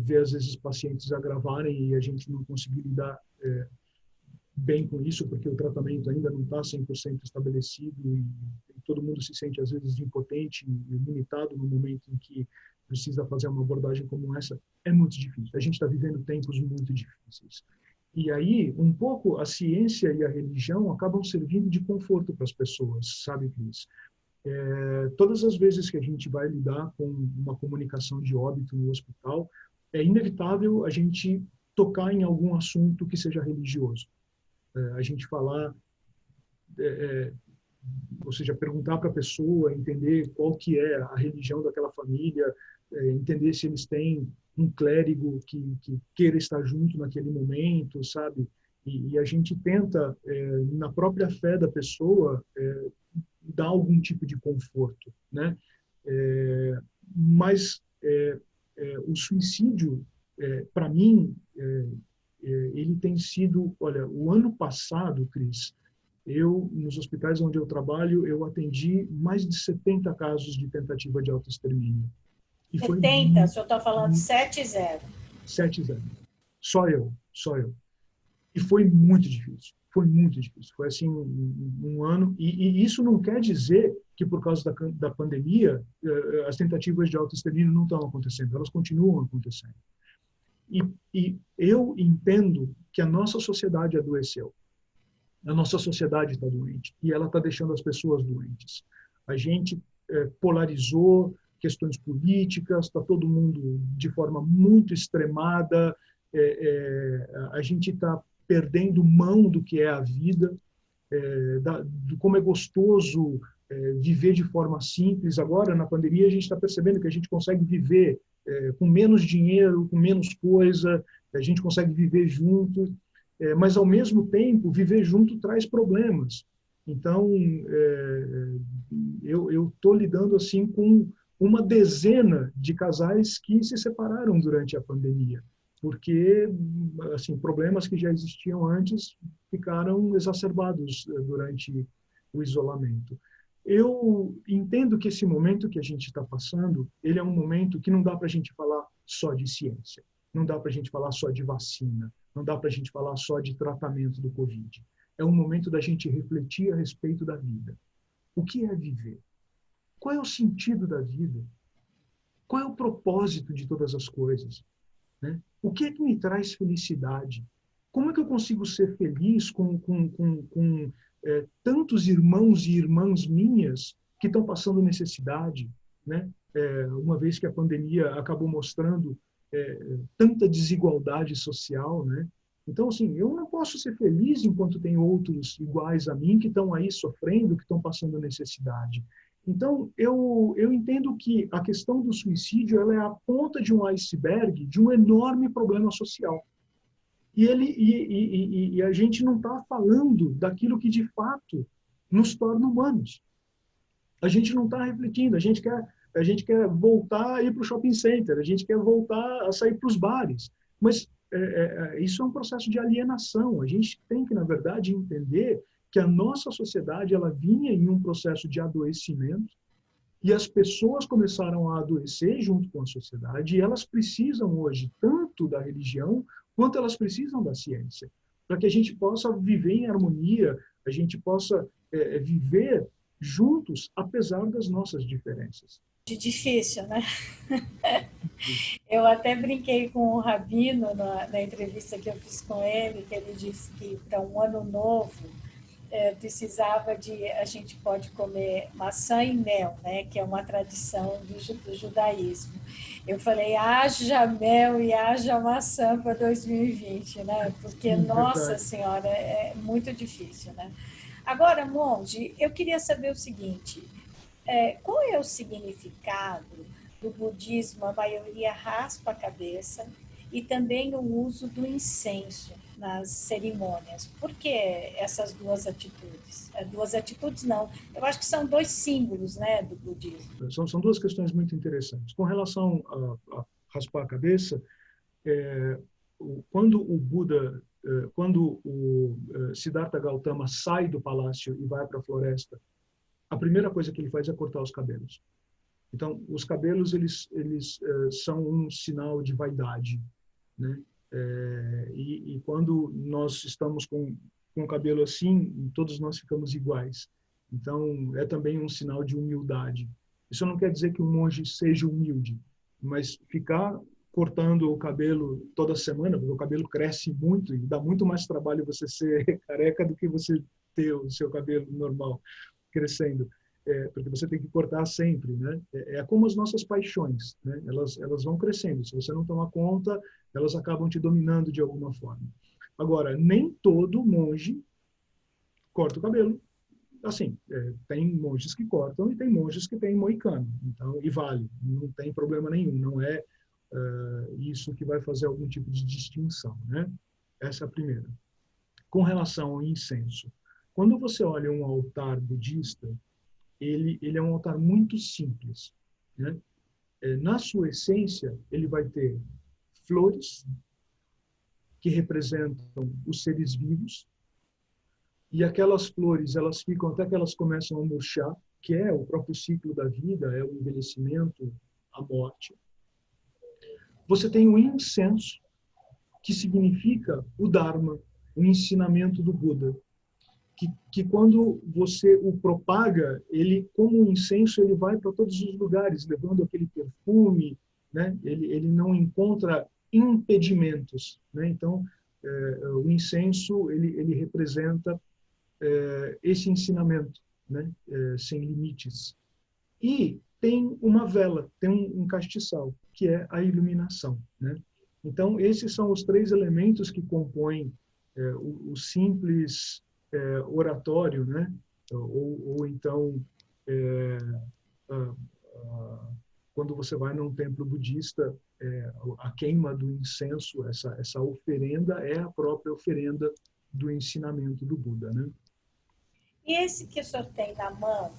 ver, às vezes, pacientes agravarem e a gente não conseguir lidar bem com isso, porque o tratamento ainda não está 100% estabelecido e todo mundo se sente, às vezes, impotente e limitado no momento em que precisa fazer uma abordagem como essa. É muito difícil. A gente está vivendo tempos muito difíceis. E aí, um pouco, a ciência e a religião acabam servindo de conforto para as pessoas, sabe, Cris? Todas as vezes que a gente vai lidar com uma comunicação de óbito no hospital, é inevitável a gente tocar em algum assunto que seja religioso. A gente falar, ou seja, perguntar para a pessoa, entender qual que é a religião daquela família, entender se eles têm um clérigo que queira estar junto naquele momento, sabe? E a gente tenta, na própria fé da pessoa, dar algum tipo de conforto, né? Mas o suicídio, para mim, ele tem sido, olha, o ano passado, Cris, nos hospitais onde eu trabalho, eu atendi mais de 70 casos de tentativa de autoextermínio. E foi 70, o senhor está falando 7-0. 7-0. Só eu, só eu. E foi muito difícil. Foi muito difícil. Foi assim um ano. E isso não quer dizer que, por causa da pandemia, as tentativas de autoextermínio não estão acontecendo. Elas continuam acontecendo. E eu entendo que a nossa sociedade adoeceu. A nossa sociedade está doente. E ela está deixando as pessoas doentes. A gente polarizou questões políticas, está todo mundo de forma muito extremada. A gente está perdendo mão do que é a vida. de como é gostoso viver de forma simples. Agora, na pandemia, a gente está percebendo que a gente consegue viver com menos dinheiro, com menos coisa, a gente consegue viver junto, mas, ao mesmo tempo, viver junto traz problemas. Então, eu estou lidando assim com uma dezena de casais que se separaram durante a pandemia, porque assim, problemas que já existiam antes ficaram exacerbados durante o isolamento. Eu entendo que esse momento que a gente está passando, ele é um momento que não dá para a gente falar só de ciência, não dá para a gente falar só de vacina, não dá para a gente falar só de tratamento do Covid. É um momento da gente refletir a respeito da vida. O que é viver? Qual é o sentido da vida? Qual é o propósito de todas as coisas? Né? O que é que me traz felicidade? Como é que eu consigo ser feliz com tantos irmãos e irmãs minhas que estão passando necessidade? Né? Uma vez que a pandemia acabou mostrando tanta desigualdade social, né? Então, assim, eu não posso ser feliz enquanto tem outros iguais a mim que estão aí sofrendo, que estão passando necessidade. Então, eu entendo que a questão do suicídio ela é a ponta de um iceberg de um enorme problema social. E a gente não está falando daquilo que, de fato, nos torna humanos. A gente não está refletindo, a gente quer voltar a ir para o shopping center, a gente quer voltar a sair para os bares. Mas isso é um processo de alienação. A gente tem que, na verdade, entender que a nossa sociedade ela vinha em um processo de adoecimento e as pessoas começaram a adoecer junto com a sociedade e elas precisam hoje tanto da religião quanto elas precisam da ciência, para que a gente possa viver em harmonia, a gente possa viver juntos, apesar das nossas diferenças. Difícil, né? Eu até brinquei com o Rabino na entrevista que eu fiz com ele, que ele disse que para um ano novo precisava a gente pode comer maçã e mel, né? Que é uma tradição do judaísmo. Eu falei, haja mel e haja maçã para 2020, né? Porque, nossa senhora, é muito difícil, né? Agora, monge, eu queria saber o seguinte, qual é o significado do budismo? A maioria raspa a cabeça e também o uso do incenso nas cerimônias. Por que essas duas atitudes? Duas atitudes não, eu acho que são dois símbolos, né, do budismo. São duas questões muito interessantes. Com relação a raspar a cabeça, quando o Buda, quando o Siddhartha Gautama sai do palácio e vai para a floresta, a primeira coisa que ele faz é cortar os cabelos. Então, os cabelos eles são um sinal de vaidade, né? E quando nós estamos com o cabelo assim, todos nós ficamos iguais. Então, é também um sinal de humildade. Isso não quer dizer que um monge seja humilde, mas ficar cortando o cabelo toda semana, porque o cabelo cresce muito e dá muito mais trabalho você ser careca do que você ter o seu cabelo normal crescendo. Porque você tem que cortar sempre, né? É como as nossas paixões, né? Elas vão crescendo. Se você não tomar conta, elas acabam te dominando de alguma forma. Agora, nem todo monge corta o cabelo. Assim, tem monges que cortam e tem monges que têm moicano. Então, e vale, não tem problema nenhum. Não é isso que vai fazer algum tipo de distinção, né? Essa é a primeira. Com relação ao incenso, quando você olha um altar budista, ele é um altar muito simples, né? Na sua essência, ele vai ter flores que representam os seres vivos e aquelas flores, elas ficam até que elas começam a murchar, que é o próprio ciclo da vida, é o envelhecimento, a morte. Você tem o incenso, que significa o Dharma, o ensinamento do Buda. Que quando você o propaga, ele, como um incenso, ele vai para todos os lugares, levando aquele perfume, né? Ele não encontra impedimentos, né? Então, o incenso, ele representa esse ensinamento, né? Sem limites. E tem uma vela, tem um castiçal, que é a iluminação, né? Então, esses são os três elementos que compõem o simples oratório, né? Ou então, ah, quando você vai num templo budista, a queima do incenso, essa oferenda é a própria oferenda do ensinamento do Buda, né? E esse que o senhor tem na mão,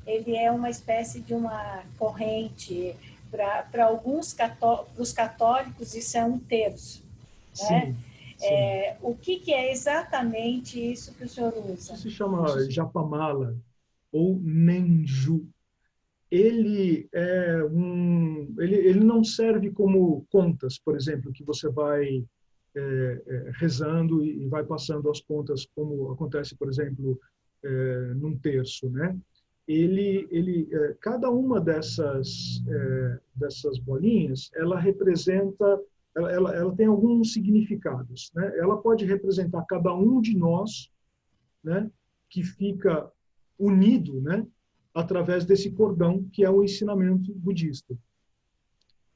ele é uma espécie de uma corrente, para alguns os católicos, isso é um terço, né? Sim, sim. O que é exatamente isso que o senhor Isso usa? se chama japamala ou nenju. Ele não serve como contas, por exemplo, que você vai rezando e vai passando as contas, como acontece, por exemplo, num terço, né? Cada uma dessas bolinhas, ela representa, ela tem alguns significados, né? Ela pode representar cada um de nós, né? Que fica unido, né? Através desse cordão que é o ensinamento budista.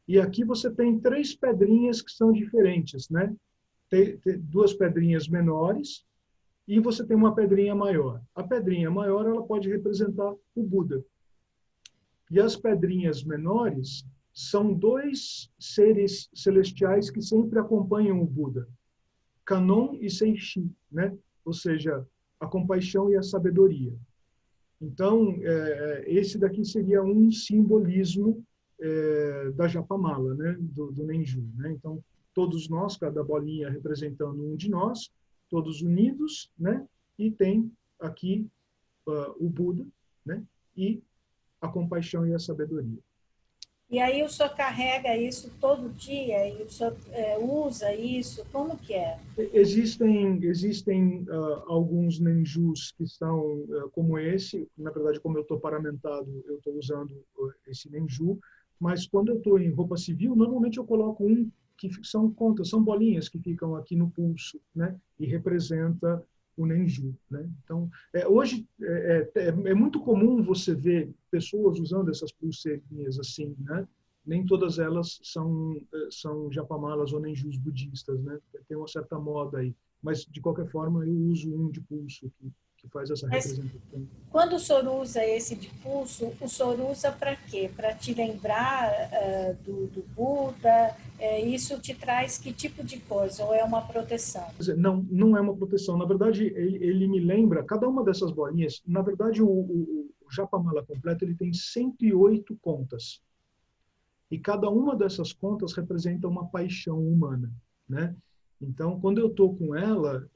E aqui você tem 3 pedrinhas que são diferentes, né? Tem 2 pedrinhas menores e você tem uma pedrinha maior. A pedrinha maior, ela pode representar o Buda. E as pedrinhas menores são 2 seres celestiais que sempre acompanham o Buda, Kannon e Senshi, né? Ou seja, a compaixão e a sabedoria. Então, esse daqui seria um simbolismo da Japamala, né? do Nenju. Né? Então, todos nós, cada bolinha representando um de nós, todos unidos, né? E tem aqui o Buda, né? E a compaixão e a sabedoria. E aí o senhor carrega isso todo dia e o senhor usa isso? Como que é? Existem alguns nenjus que são como esse. Na verdade, como eu estou paramentado, eu estou usando esse nenju. Mas quando eu estou em roupa civil, normalmente eu coloco um que são contas, são bolinhas que ficam aqui no pulso, né? E representa o nenju, né? Então, hoje é muito comum você ver pessoas usando essas pulseirinhas assim, né? Nem todas elas são japamalas ou nenjus budistas, né? Tem uma certa moda aí, mas de qualquer forma eu uso um de pulso que faz essa Mas representação. quando o senhor usa esse de pulso, o senhor usa para quê? Para te lembrar do Buda? Isso te traz que tipo de coisa? Ou é uma proteção? Não, não é uma proteção. Na verdade, ele me lembra, cada uma dessas bolinhas, na verdade, o japamala completo ele tem 108 contas. E cada uma dessas contas representa uma paixão humana, né? Então, quando eu estou com ela,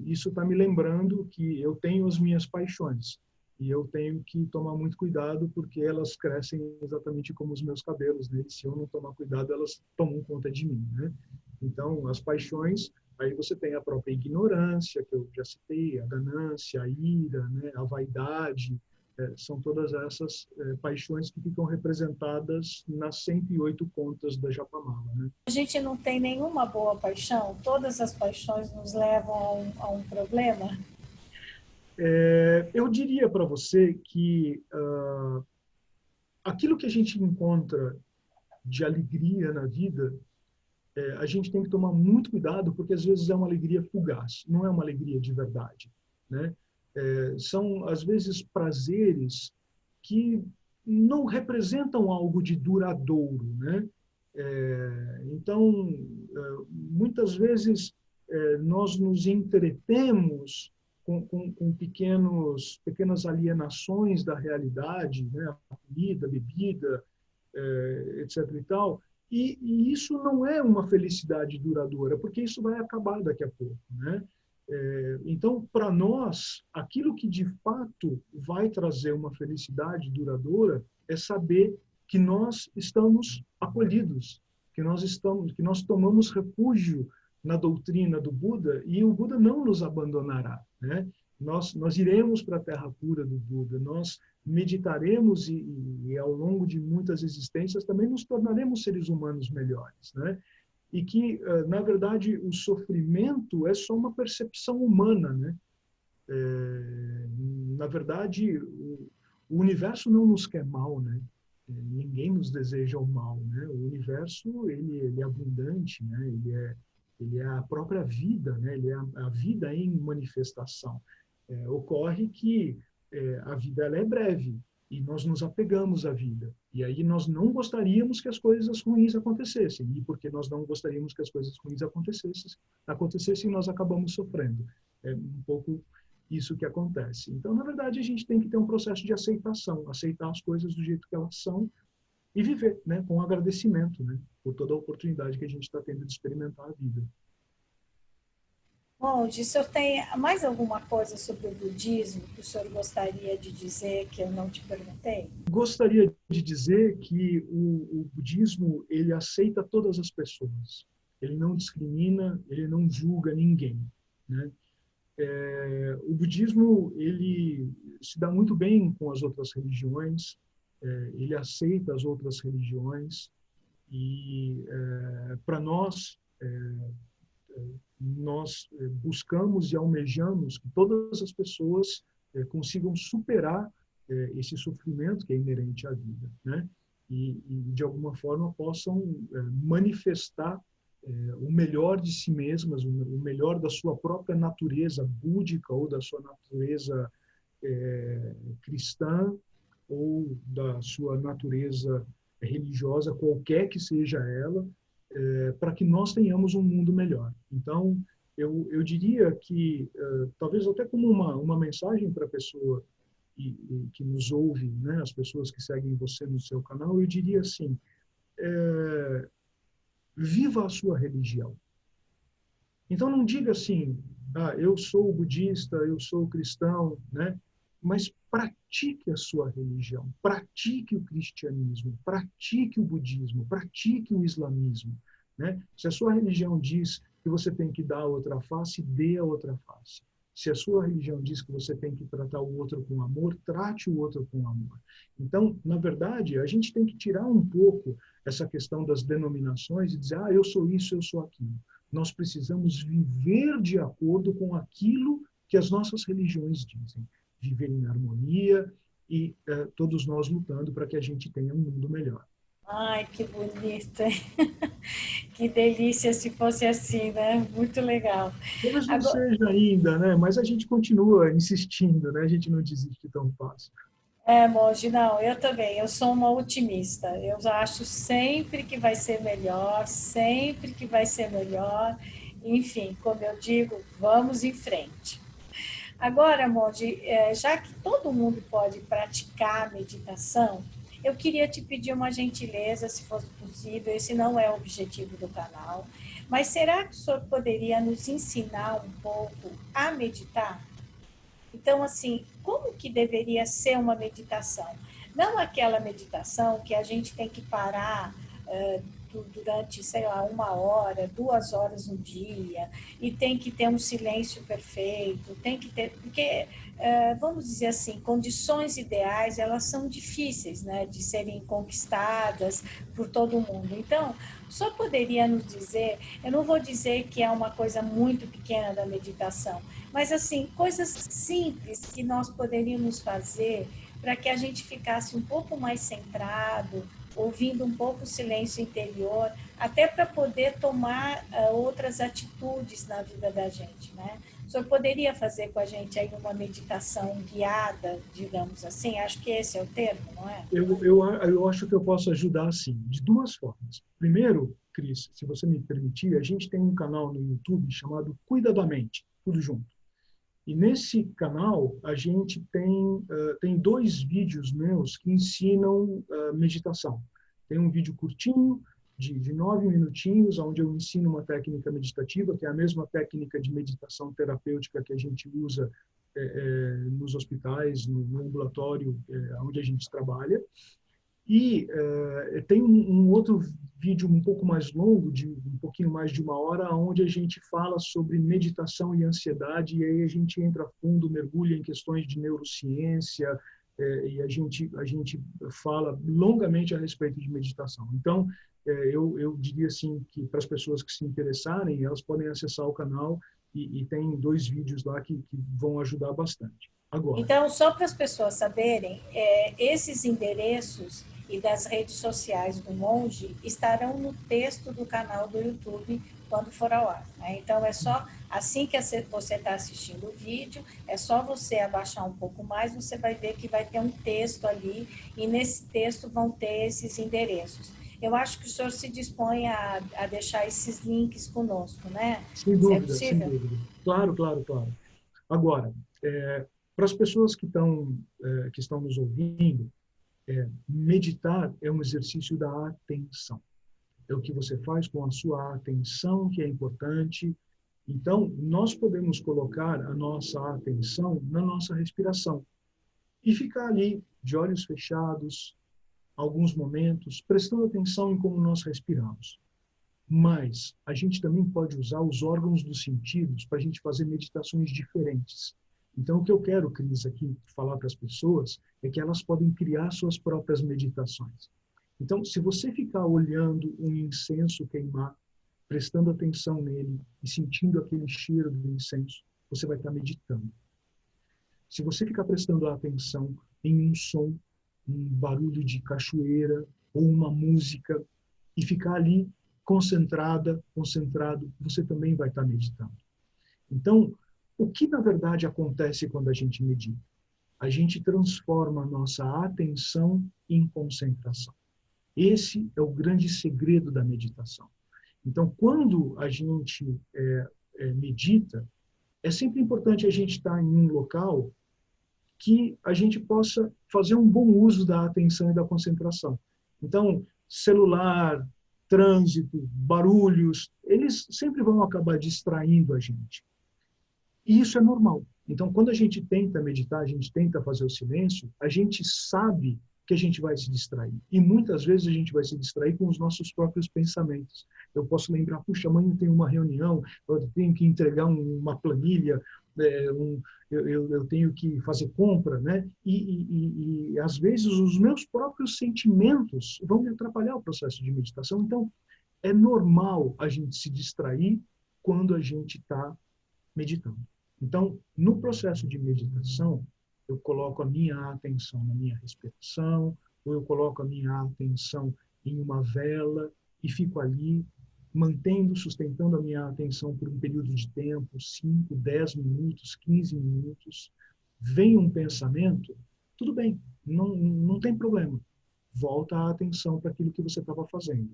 isso está me lembrando que eu tenho as minhas paixões. E eu tenho que tomar muito cuidado porque elas crescem exatamente como os meus cabelos, né? E se eu não tomar cuidado, elas tomam conta de mim, né? Então, as paixões, aí você tem a própria ignorância, que eu já citei, a ganância, a ira, né? A vaidade, são todas essas paixões que ficam representadas nas 108 contas da Japamala, né? A gente não tem nenhuma boa paixão? Todas as paixões nos levam a um problema? Eu diria para você que aquilo que a gente encontra de alegria na vida, a gente tem que tomar muito cuidado, porque às vezes é uma alegria fugaz, não é uma alegria de verdade, né? São, às vezes, prazeres que não representam algo de duradouro, né? Então, muitas vezes, nós nos entretemos com pequenas alienações da realidade, né? A comida, a bebida, etc. e tal, e isso não é uma felicidade duradoura, porque isso vai acabar daqui a pouco, né? Então, para nós, aquilo que de fato vai trazer uma felicidade duradoura é saber que nós estamos acolhidos, que nós tomamos refúgio na doutrina do Buda e o Buda não nos abandonará, né? Nós iremos para a terra pura do Buda, nós meditaremos e ao longo de muitas existências também nos tornaremos seres humanos melhores, né? E que, na verdade, o sofrimento é só uma percepção humana, né? Na verdade, o universo não nos quer mal, né? Ninguém nos deseja o mal, né? O universo, ele é abundante, né? Ele é a própria vida, né? Ele é a vida em manifestação. Ocorre que a vida ela é breve e nós nos apegamos à vida. E aí nós não gostaríamos que as coisas ruins acontecessem. E porque nós não gostaríamos que as coisas ruins acontecessem, nós acabamos sofrendo. É um pouco isso que acontece. Então, na verdade, a gente tem que ter um processo de aceitação, aceitar as coisas do jeito que elas são e viver, né, com agradecimento, né, por toda a oportunidade que a gente está tendo de experimentar a vida. Bom, o senhor tem mais alguma coisa sobre o budismo que o senhor gostaria de dizer que eu não te perguntei? Gostaria de dizer que o budismo ele aceita todas as pessoas. Ele não discrimina, ele não julga ninguém, né? O budismo ele se dá muito bem com as outras religiões, ele aceita as outras religiões e para nós buscamos e almejamos que todas as pessoas consigam superar esse sofrimento que é inerente à vida, né? E de alguma forma possam manifestar o melhor de si mesmas, o melhor da sua própria natureza búdica ou da sua natureza cristã ou da sua natureza religiosa, qualquer que seja ela, para que nós tenhamos um mundo melhor. Então, eu diria que, talvez até como uma mensagem para a pessoa que nos ouve, né, as pessoas que seguem você no seu canal, eu diria assim, viva a sua religião. Então, não diga assim, eu sou budista, eu sou cristão, né? Mas pratique a sua religião, pratique o cristianismo, pratique o budismo, pratique o islamismo, né? Se a sua religião diz que você tem que dar a outra face, dê a outra face. Se a sua religião diz que você tem que tratar o outro com amor, trate o outro com amor. Então, na verdade, a gente tem que tirar um pouco essa questão das denominações e dizer, eu sou isso, eu sou aquilo. Nós precisamos viver de acordo com aquilo que as nossas religiões dizem. Viver em harmonia e todos nós lutando para que a gente tenha um mundo melhor. Ai, que bonito. Que delícia se fosse assim, né? Muito legal. Talvez não Agora, seja ainda, né? Mas a gente continua insistindo, né? A gente não desiste tão fácil. Monge, não, eu também, eu sou uma otimista. Eu acho sempre que vai ser melhor, sempre que vai ser melhor. Enfim, como eu digo, vamos em frente. Agora, Monge, já que todo mundo pode praticar meditação, eu queria te pedir uma gentileza, se fosse possível, esse não é o objetivo do canal, mas será que o senhor poderia nos ensinar um pouco a meditar? Então, assim, como que deveria ser uma meditação? Não aquela meditação que a gente tem que parar durante, sei lá, 1 hora, 2 horas no dia, e tem que ter um silêncio perfeito, tem que ter, porque, vamos dizer assim, condições ideais, elas são difíceis, né, de serem conquistadas por todo mundo. Então, só poderia nos dizer, eu não vou dizer que é uma coisa muito pequena da meditação, mas assim, coisas simples que nós poderíamos fazer para que a gente ficasse um pouco mais centrado, ouvindo um pouco o silêncio interior, até para poder tomar outras atitudes na vida da gente, né? O senhor poderia fazer com a gente aí uma meditação guiada, digamos assim? Acho que esse é o termo, não é? Eu acho que eu posso ajudar, assim, de duas formas. Primeiro, Cris, se você me permitir, a gente tem um canal no YouTube chamado Cuida da Mente, tudo junto. E nesse canal, a gente tem 2 vídeos meus que ensinam meditação. Tem um vídeo curtinho, de 9 minutinhos, onde eu ensino uma técnica meditativa, que é a mesma técnica de meditação terapêutica que a gente usa nos hospitais, no ambulatório, onde a gente trabalha. E tem um outro vídeo um pouco mais longo, de um pouquinho mais de 1 hora, onde a gente fala sobre meditação e ansiedade, e aí a gente entra a fundo, mergulha em questões de neurociência, e a gente fala longamente a respeito de meditação. Então, eu diria assim que para as pessoas que se interessarem, elas podem acessar o canal e tem 2 vídeos lá que vão ajudar bastante. Agora, Então, só para as pessoas saberem, esses endereços e das redes sociais do Monge estarão no texto do canal do YouTube, quando for ao ar, né? Então, é só assim que você está assistindo o vídeo, é só você abaixar um pouco mais, você vai ver que vai ter um texto ali, e nesse texto vão ter esses endereços. Eu acho que o senhor se dispõe a deixar esses links conosco, né? Sem Se é dúvida, sem possível? dúvida. Claro, claro, claro. Agora, para as pessoas que estão nos ouvindo, meditar é um exercício da atenção. É o que você faz com a sua atenção que é importante. Então, nós podemos colocar a nossa atenção na nossa respiração e ficar ali, de olhos fechados, alguns momentos, prestando atenção em como nós respiramos. Mas a gente também pode usar os órgãos dos sentidos para a gente fazer meditações diferentes. Então, o que eu quero, Cris, aqui falar para as pessoas é que elas podem criar suas próprias meditações. Então, se você ficar olhando um incenso queimar, prestando atenção nele e sentindo aquele cheiro do incenso, você vai estar meditando. Se você ficar prestando atenção em um som, um barulho de cachoeira ou uma música e ficar ali concentrado, você também vai estar meditando. Então, o que na verdade acontece quando a gente medita? A gente transforma a nossa atenção em concentração. Esse é o grande segredo da meditação. Então, quando a gente medita, é sempre importante a gente estar em um local que a gente possa fazer um bom uso da atenção e da concentração. Então, celular, trânsito, barulhos, eles sempre vão acabar distraindo a gente. E isso é normal. Então, quando a gente tenta meditar, a gente tenta fazer o silêncio, a gente sabe que a gente vai se distrair. E muitas vezes a gente vai se distrair com os nossos próprios pensamentos. Eu posso lembrar, puxa, amanhã tem uma reunião, eu tenho que entregar uma planilha, eu tenho que fazer compra, né? E às vezes os meus próprios sentimentos vão me atrapalhar o processo de meditação. Então, é normal a gente se distrair quando a gente está meditando. Então, no processo de meditação, eu coloco a minha atenção na minha respiração, ou eu coloco a minha atenção em uma vela e fico ali sustentando a minha atenção por um período de tempo, 5, 10 minutos, 15 minutos. Vem um pensamento, tudo bem, não tem problema. Volta a atenção para aquilo que você estava fazendo.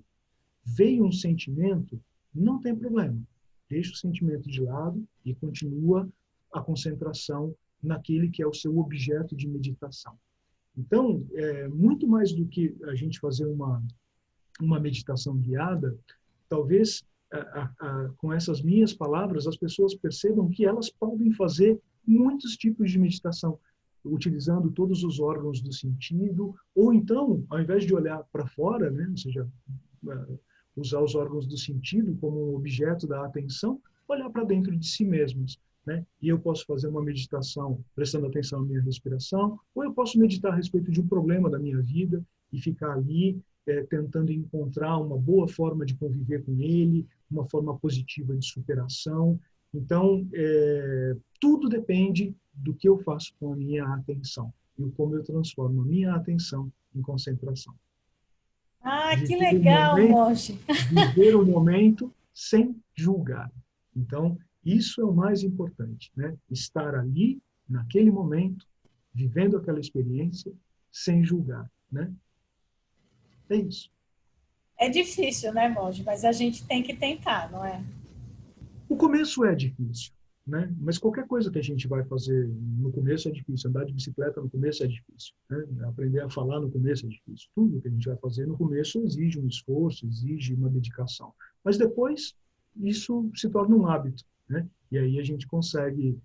Veio um sentimento, não tem problema. Deixa o sentimento de lado e continua a concentração naquele que é o seu objeto de meditação. Então, muito mais do que a gente fazer uma meditação guiada, talvez com essas minhas palavras as pessoas percebam que elas podem fazer muitos tipos de meditação, utilizando todos os órgãos do sentido, ou então, ao invés de olhar para fora, né, ou seja, usar os órgãos do sentido como um objeto da atenção, olhar para dentro de si mesmos. Né? E eu posso fazer uma meditação prestando atenção na minha respiração, ou eu posso meditar a respeito de um problema da minha vida e ficar ali tentando encontrar uma boa forma de conviver com ele, uma forma positiva de superação. Então, tudo depende do que eu faço com a minha atenção e como eu transformo a minha atenção em concentração. Ah, que legal, Monge! Viver o momento sem julgar. Então, isso é o mais importante, né? Estar ali, naquele momento, vivendo aquela experiência, sem julgar, né? É isso. É difícil, né, Monge? Mas a gente tem que tentar, não é? O começo é difícil, né? Mas qualquer coisa que a gente vai fazer no começo é difícil. Andar de bicicleta no começo é difícil, né? Aprender a falar no começo é difícil. Tudo que a gente vai fazer no começo exige um esforço, exige uma dedicação. Mas depois, isso se torna um hábito, né? E aí a gente consegue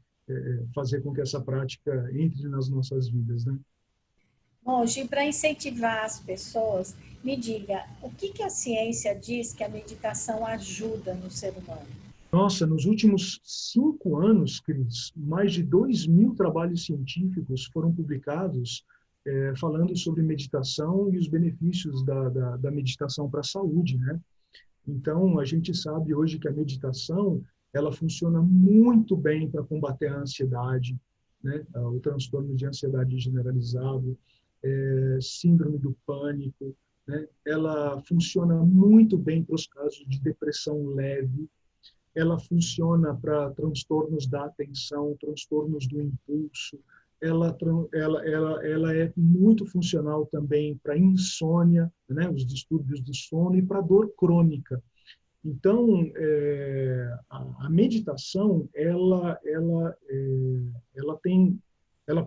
fazer com que essa prática entre nas nossas vidas, né? Monge, para incentivar as pessoas, me diga, o que a ciência diz que a meditação ajuda no ser humano? Nossa, nos últimos 5 anos, Cris, mais de 2.000 trabalhos científicos foram publicados falando sobre meditação e os benefícios da meditação para a saúde, né? Então, a gente sabe hoje que a meditação, ela funciona muito bem para combater a ansiedade, né? O transtorno de ansiedade generalizado, síndrome do pânico, né? Ela funciona muito bem para os casos de depressão leve, ela funciona para transtornos da atenção, transtornos do impulso, ela é muito funcional também para insônia, né, os distúrbios do sono, e para dor crônica. Então, a meditação, ela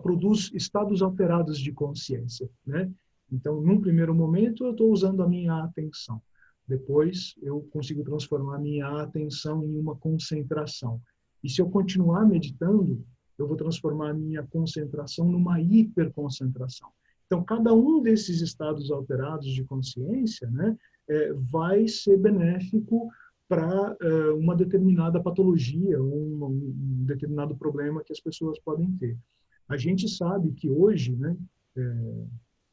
produz estados alterados de consciência, né? Então, num primeiro momento, eu estou usando a minha atenção. Depois, eu consigo transformar a minha atenção em uma concentração. E se eu continuar meditando, eu vou transformar a minha concentração numa hiperconcentração. Então, cada um desses estados alterados de consciência, né, vai ser benéfico para uma determinada patologia, um determinado problema que as pessoas podem ter. A gente sabe que hoje, né,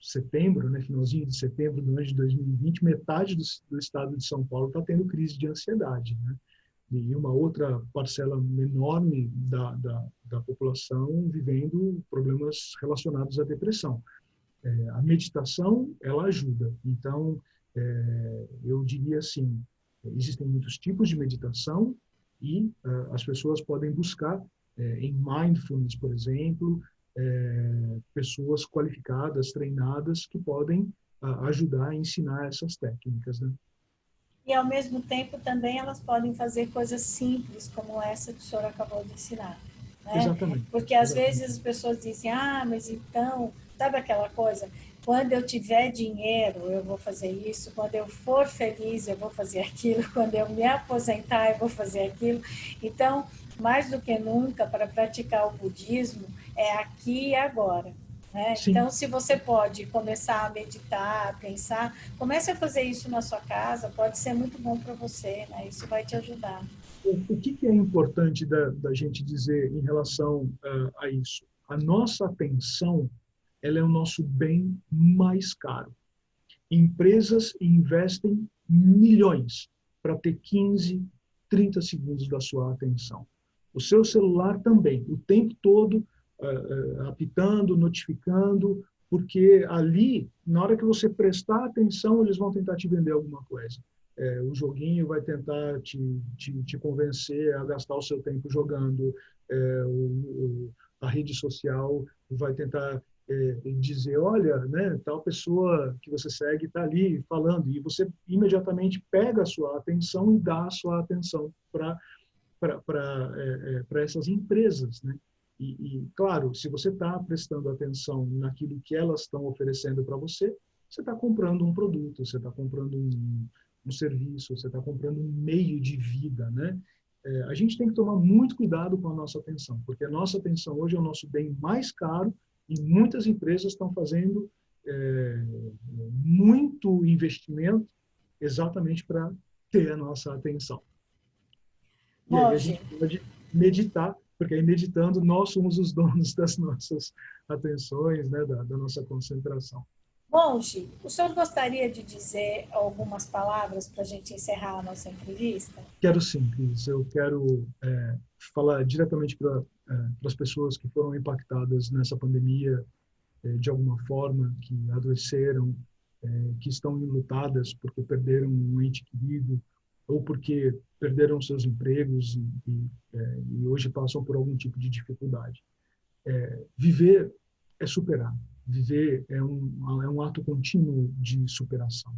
setembro, né, finalzinho de setembro do ano de 2020, metade do estado de São Paulo está tendo crise de ansiedade, né? E uma outra parcela enorme da população vivendo problemas relacionados à depressão. A meditação, ela ajuda. Então, eu diria assim, existem muitos tipos de meditação e as pessoas podem buscar em mindfulness, por exemplo, pessoas qualificadas, treinadas, que podem ajudar a ensinar essas técnicas, né? E, ao mesmo tempo, também elas podem fazer coisas simples, como essa que o senhor acabou de ensinar. Né? Exatamente. Porque, às Exatamente. vezes, as pessoas dizem, mas então, sabe aquela coisa? Quando eu tiver dinheiro, eu vou fazer isso. Quando eu for feliz, eu vou fazer aquilo. Quando eu me aposentar, eu vou fazer aquilo. Então, mais do que nunca, para praticar o budismo, é aqui e agora. Né? Então, se você pode começar a meditar, a pensar, comece a fazer isso na sua casa, pode ser muito bom para você, né? Isso vai te ajudar. O que é importante da gente dizer em relação a isso? A nossa atenção, ela é o nosso bem mais caro. Empresas investem milhões para ter 15, 30 segundos da sua atenção. O seu celular também, o tempo todo apitando, notificando, porque ali, na hora que você prestar atenção, eles vão tentar te vender alguma coisa. O joguinho vai tentar te convencer a gastar o seu tempo jogando, a rede social vai tentar dizer, olha, né, tal pessoa que você segue está ali falando, e você imediatamente pega a sua atenção e dá a sua atenção para essas empresas, né? Claro, se você está prestando atenção naquilo que elas estão oferecendo para você, você está comprando um produto, você está comprando um serviço, você está comprando um meio de vida, né? A gente tem que tomar muito cuidado com a nossa atenção, porque a nossa atenção hoje é o nosso bem mais caro e muitas empresas estão fazendo muito investimento exatamente para ter a nossa atenção. E aí a Monge, gente pode meditar, porque aí meditando nós somos os donos das nossas atenções, né, da nossa concentração. Monge, o senhor gostaria de dizer algumas palavras para a gente encerrar a nossa entrevista? Quero sim, Cris. Eu quero falar diretamente para as pessoas que foram impactadas nessa pandemia de alguma forma, que adoeceram, que estão enlutadas porque perderam um ente querido ou porque perderam seus empregos e hoje passam por algum tipo de dificuldade. Viver é superar. Viver é um ato contínuo de superação.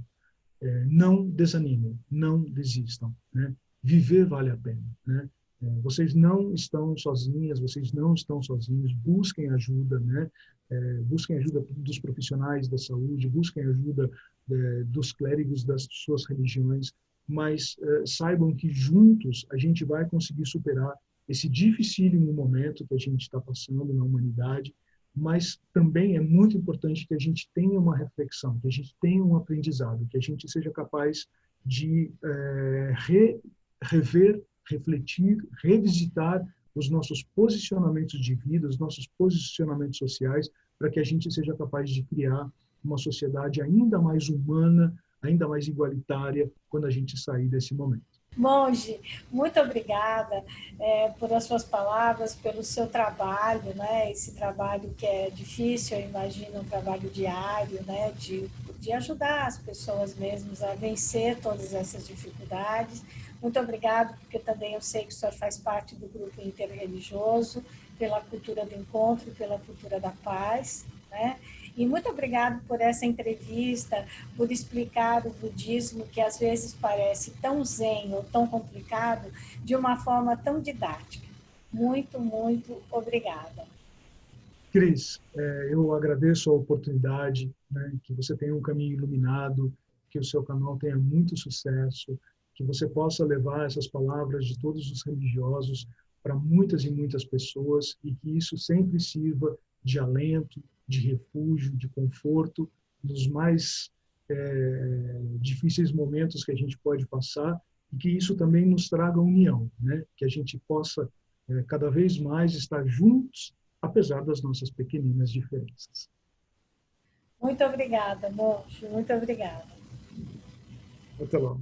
Não desanimem, não desistam, né? Viver vale a pena, né? Vocês não estão sozinhas, vocês não estão sozinhos, busquem ajuda, né? Busquem ajuda dos profissionais da saúde, busquem ajuda dos clérigos das suas religiões, mas saibam que juntos a gente vai conseguir superar esse dificílimo momento que a gente está passando na humanidade, mas também é muito importante que a gente tenha uma reflexão, que a gente tenha um aprendizado, que a gente seja capaz de rever, refletir, revisitar os nossos posicionamentos de vida, os nossos posicionamentos sociais, para que a gente seja capaz de criar uma sociedade ainda mais humana, ainda mais igualitária, quando a gente sair desse momento. Monge, muito obrigada por as suas palavras, pelo seu trabalho, né? Esse trabalho que é difícil, eu imagino, um trabalho diário, né? De ajudar as pessoas mesmas a vencer todas essas dificuldades. Muito obrigado, porque também eu sei que o senhor faz parte do grupo interreligioso, pela cultura do encontro, pela cultura da paz, né? E muito obrigado por essa entrevista, por explicar o budismo, que às vezes parece tão zen ou tão complicado, de uma forma tão didática. Muito, muito obrigada. Cris, eu agradeço a oportunidade, né, que você tenha um caminho iluminado, que o seu canal tenha muito sucesso, que você possa levar essas palavras de todos os religiosos para muitas e muitas pessoas e que isso sempre sirva de alento, de refúgio, de conforto nos mais difíceis momentos que a gente pode passar e que isso também nos traga união, né? Que a gente possa cada vez mais estar juntos apesar das nossas pequeninas diferenças. Muito obrigada, Monte. Muito obrigada. Até logo.